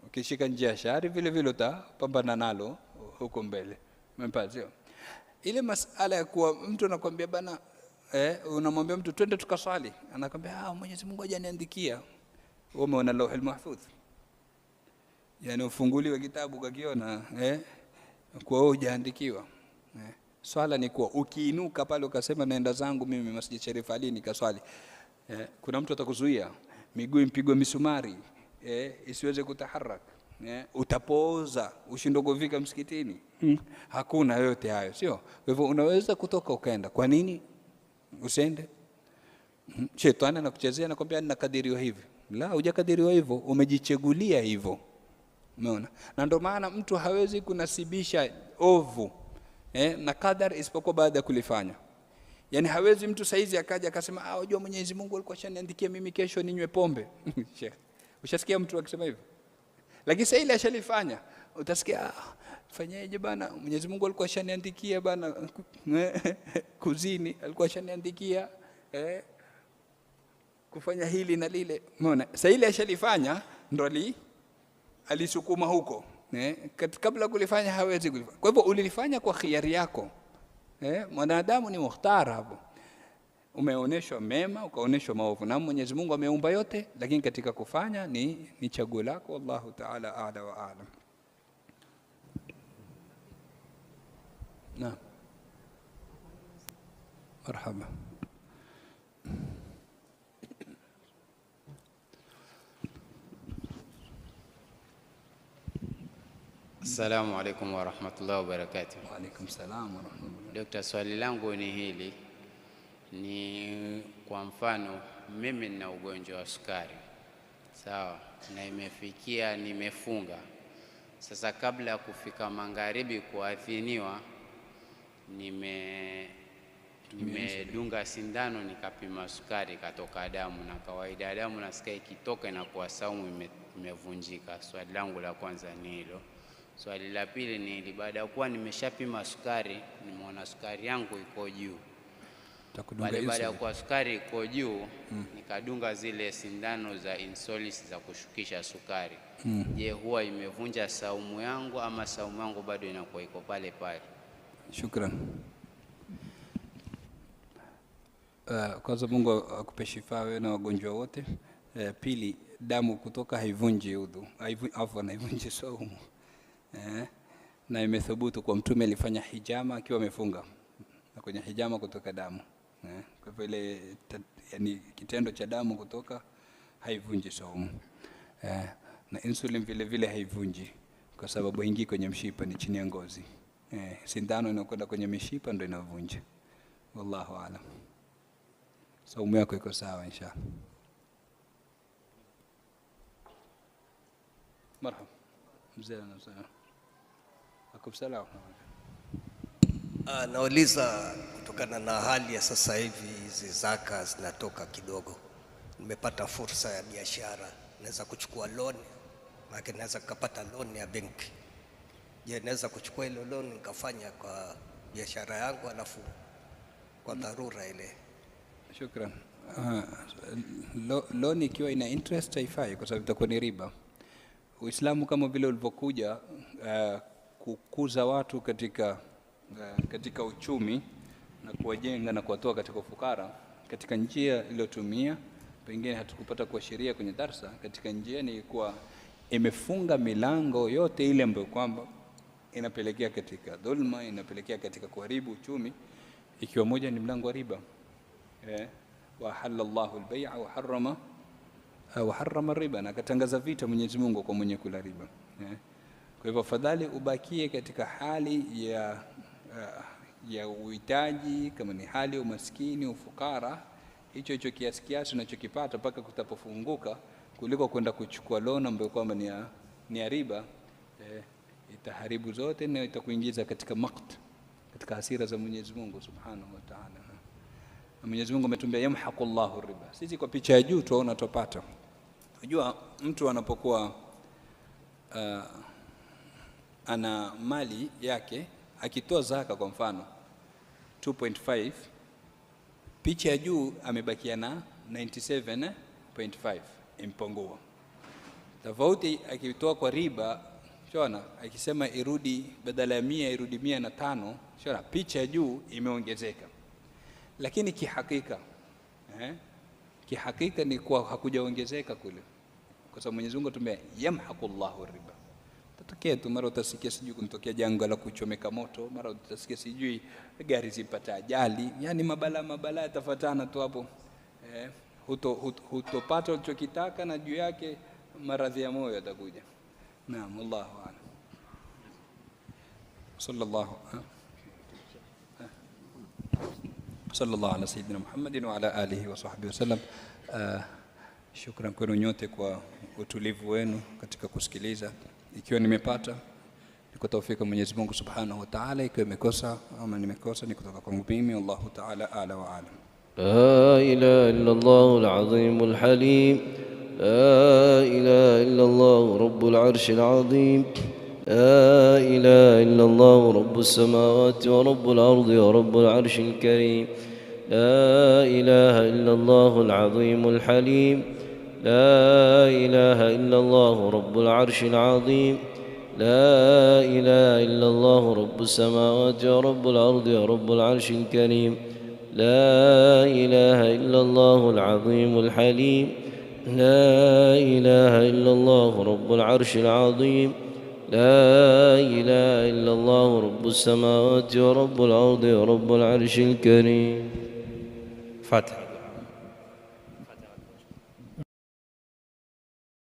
Speaker 1: ukishika njia ya shari vile vile utapambana nalo huko mbele. Umempata? Ile masala ya kuwa mtu anakuambia bana unamwambia mtu twende tukaswali, anakuambia Mwenyezi Mungu hajaniandikia. Wewe umeona lauhul mahfudh, yani ufunguliwe kitabu ukakiona kwa wewe hujaandikiwa. Swala ni kwa ukiinuka pale ukasema naenda zangu mimi Masjid Sharif Ali nikaswali, kuna mtu atakuzuia? Miguu impigwe misumari isiweze kutaharaka, utapooza, ushindwe kufika msikitini. Hakuna yote hayo, sio? Kwa hivyo unaweza kutoka ukaenda. Kwa nini usende? Shetani anakuchezea, anakuambia ninakadiriwa hivi. La, hujakadiriwa hivyo, umejichegulia hivyo. Umeona? Na ndio maana mtu hawezi kunasibisha ovu na kadar isipokuwa baada ya kulifanya. Yani hawezi mtu saizi akaja akasema unajua Mwenyezi Mungu alikuwa shaniandikia mimi kesho ninywe pombe. Ushasikia mtu akisema hivyo? Lakini sasa ile ashalifanya, utasikia fanyaje bana, Mwenyezi Mungu alikuwa shaniandikia bana kuzini, alikuwa shaniandikia kufanya hili na lile. Umeona? Sasa ile ashalifanya ndo alisukuma huko. Kabla kulifanya hawezi kulifanya. Kwa hivyo ulilifanya kwa khiari yako. Mwanadamu ni mukhtar hapo. Umeonyeshwa mema, ukaonyeshwa maovu. Na Mwenyezi Mungu ameumba yote, lakini katika kufanya ni chaguo lako. Wallahu ta'ala a'la wa a'lam. Naam. Marhaba.
Speaker 7: Assalamu alaikum wa rahmatullahi wa barakatuh.
Speaker 1: Wa alaikum salam wa rahmatullahi.
Speaker 7: Dokta, swali langu ni hili. Ni kwa mfano mimi nina ugonjwa wa sukari. Sawa, na imefikia nimefunga. Sasa kabla ya kufika magharibi kuadhiniwa nimedunga sindano nikapima sukari katoka damu, na kawaida ya damu nasikia ikitoka inakuwa saumu imevunjika. Swali langu la kwanza ni hilo. Swali la pili ni baada ya kuwa nimeshapima sukari, nimeona sukari yangu iko juu. Baada ya kuwa sukari iko juu, nikadunga zile sindano za insulis za kushukisha sukari. Je, huwa imevunja saumu yangu ama saumu yangu bado inakuwa iko pale pale?
Speaker 1: Shukran. Kwanza Mungu akupe shifa wewe na wagonjwa wote. Pili, damu kutoka haivunji udhu, haivunji saumu. Na imethubutu kwa Mtume alifanya hijama akiwa amefunga, na kwenye hijama kutoka damu. Kwa vile yani kitendo cha damu kutoka haivunji saumu. Na insulin vile vile haivunji kwa sababu haingii kwenye mshipa, ni chini ya ngozi. Sindano inakwenda kwenye mishipa ndio inavunja. Wallahu aalam. saumu yako iko sawa inshallah. Marhaba mzee anasema akusalam.
Speaker 8: Nauliza kutokana na hali ya sasa hivi hizi zaka zinatoka kidogo, nimepata fursa ya biashara, naweza kuchukua loan, maana naweza kupata loan ya benki. Je, naweza kuchukua ile loan nikafanya kwa biashara yangu alafu kwa dharura ile?
Speaker 1: Shukran. Loan ikiwa ina interest haifai kwa sababu itakuwa ni riba. Uislamu kama vile ulivyokuja kukuza watu katika uchumi na kuwajenga na kuwatoa katika ufukara, katika njia iliyotumia pengine hatukupata kuashiria kwenye darsa, katika njia ni kuwa imefunga milango yote ile ambayo kwamba inapelekea katika dhulma, inapelekea katika kuharibu uchumi, ikiwa moja ni mlango wa riba. Wa halallahu al-bay'a wa harrama riba, na katangaza vita Mwenyezi Mungu kwa mwenye kula riba. Kwa hivyo fadhali ubakie katika hali ya uhitaji, kama ni hali ya umaskini, ufukara, hicho kiasi unachokipata mpaka kutapofunguka, kuliko kwenda kuchukua loan ambayo kwamba ni ya riba. Itaharibu zote na itakuingiza katika maqt, katika hasira za Mwenyezi Mungu Subhanahu wa Ta'ala. Mwenyezi Mungu ametuambia yamhaqullahu riba. Sisi kwa picha ya juu tunaona tupata. Unajua mtu anapokuwa ana mali yake akitoa zaka kwa mfano 2.5, picha ya juu amebakia na 97.5 impungua. Tofauti akitoa kwa riba, shona akisema irudi badala ya 100 irudi 105, shona picha ya juu imeongezeka. Lakini kihakika ni kwa hakujaongezeka kule, kwa sababu Mwenyezi Mungu atumbea yamhaqullahu riba. Tatokea tu mara utasikia sijui kunitokea janga la kuchomeka moto, mara utasikia sijui gari zipata ajali, yani mabala yatafuatana tu hapo. Hutopata ulichokitaka na juu yake maradhi ya moyo yatakuja. Naam, Allahu a'lam. Sallallahu ala sayyidina Muhammadin wa ala alihi wa sahbihi wasallam. Shukran kwenu nyote kwa utulivu wenu katika kusikiliza. Ikiwa nimepata ni kwa taufiki Mwenyezi Mungu Subhanahu wa Ta'ala, ikiwa nimekosa ama nimekosa ni kutoka kwangu mimi. Allahu Ta'ala a'la wa a'lam.
Speaker 9: La ilaha illa Allahul azimul halim, la ilaha illa Allah rabbul arshil azim, لا إله إلا الله رب السماوات ورب الأرض ورب العرش الكريم، لا إله إلا الله العظيم الحليم، لا إله إلا الله رب العرش العظيم، لا إله إلا الله رب السماوات ورب الأرض ورب العرش الكريم، لا إله إلا الله العظيم الحليم، لا إله إلا الله رب العرش العظيم، لا إله إلا الله رب السماوات ورب الأرض ورب العرش الكريم.
Speaker 2: فاتح.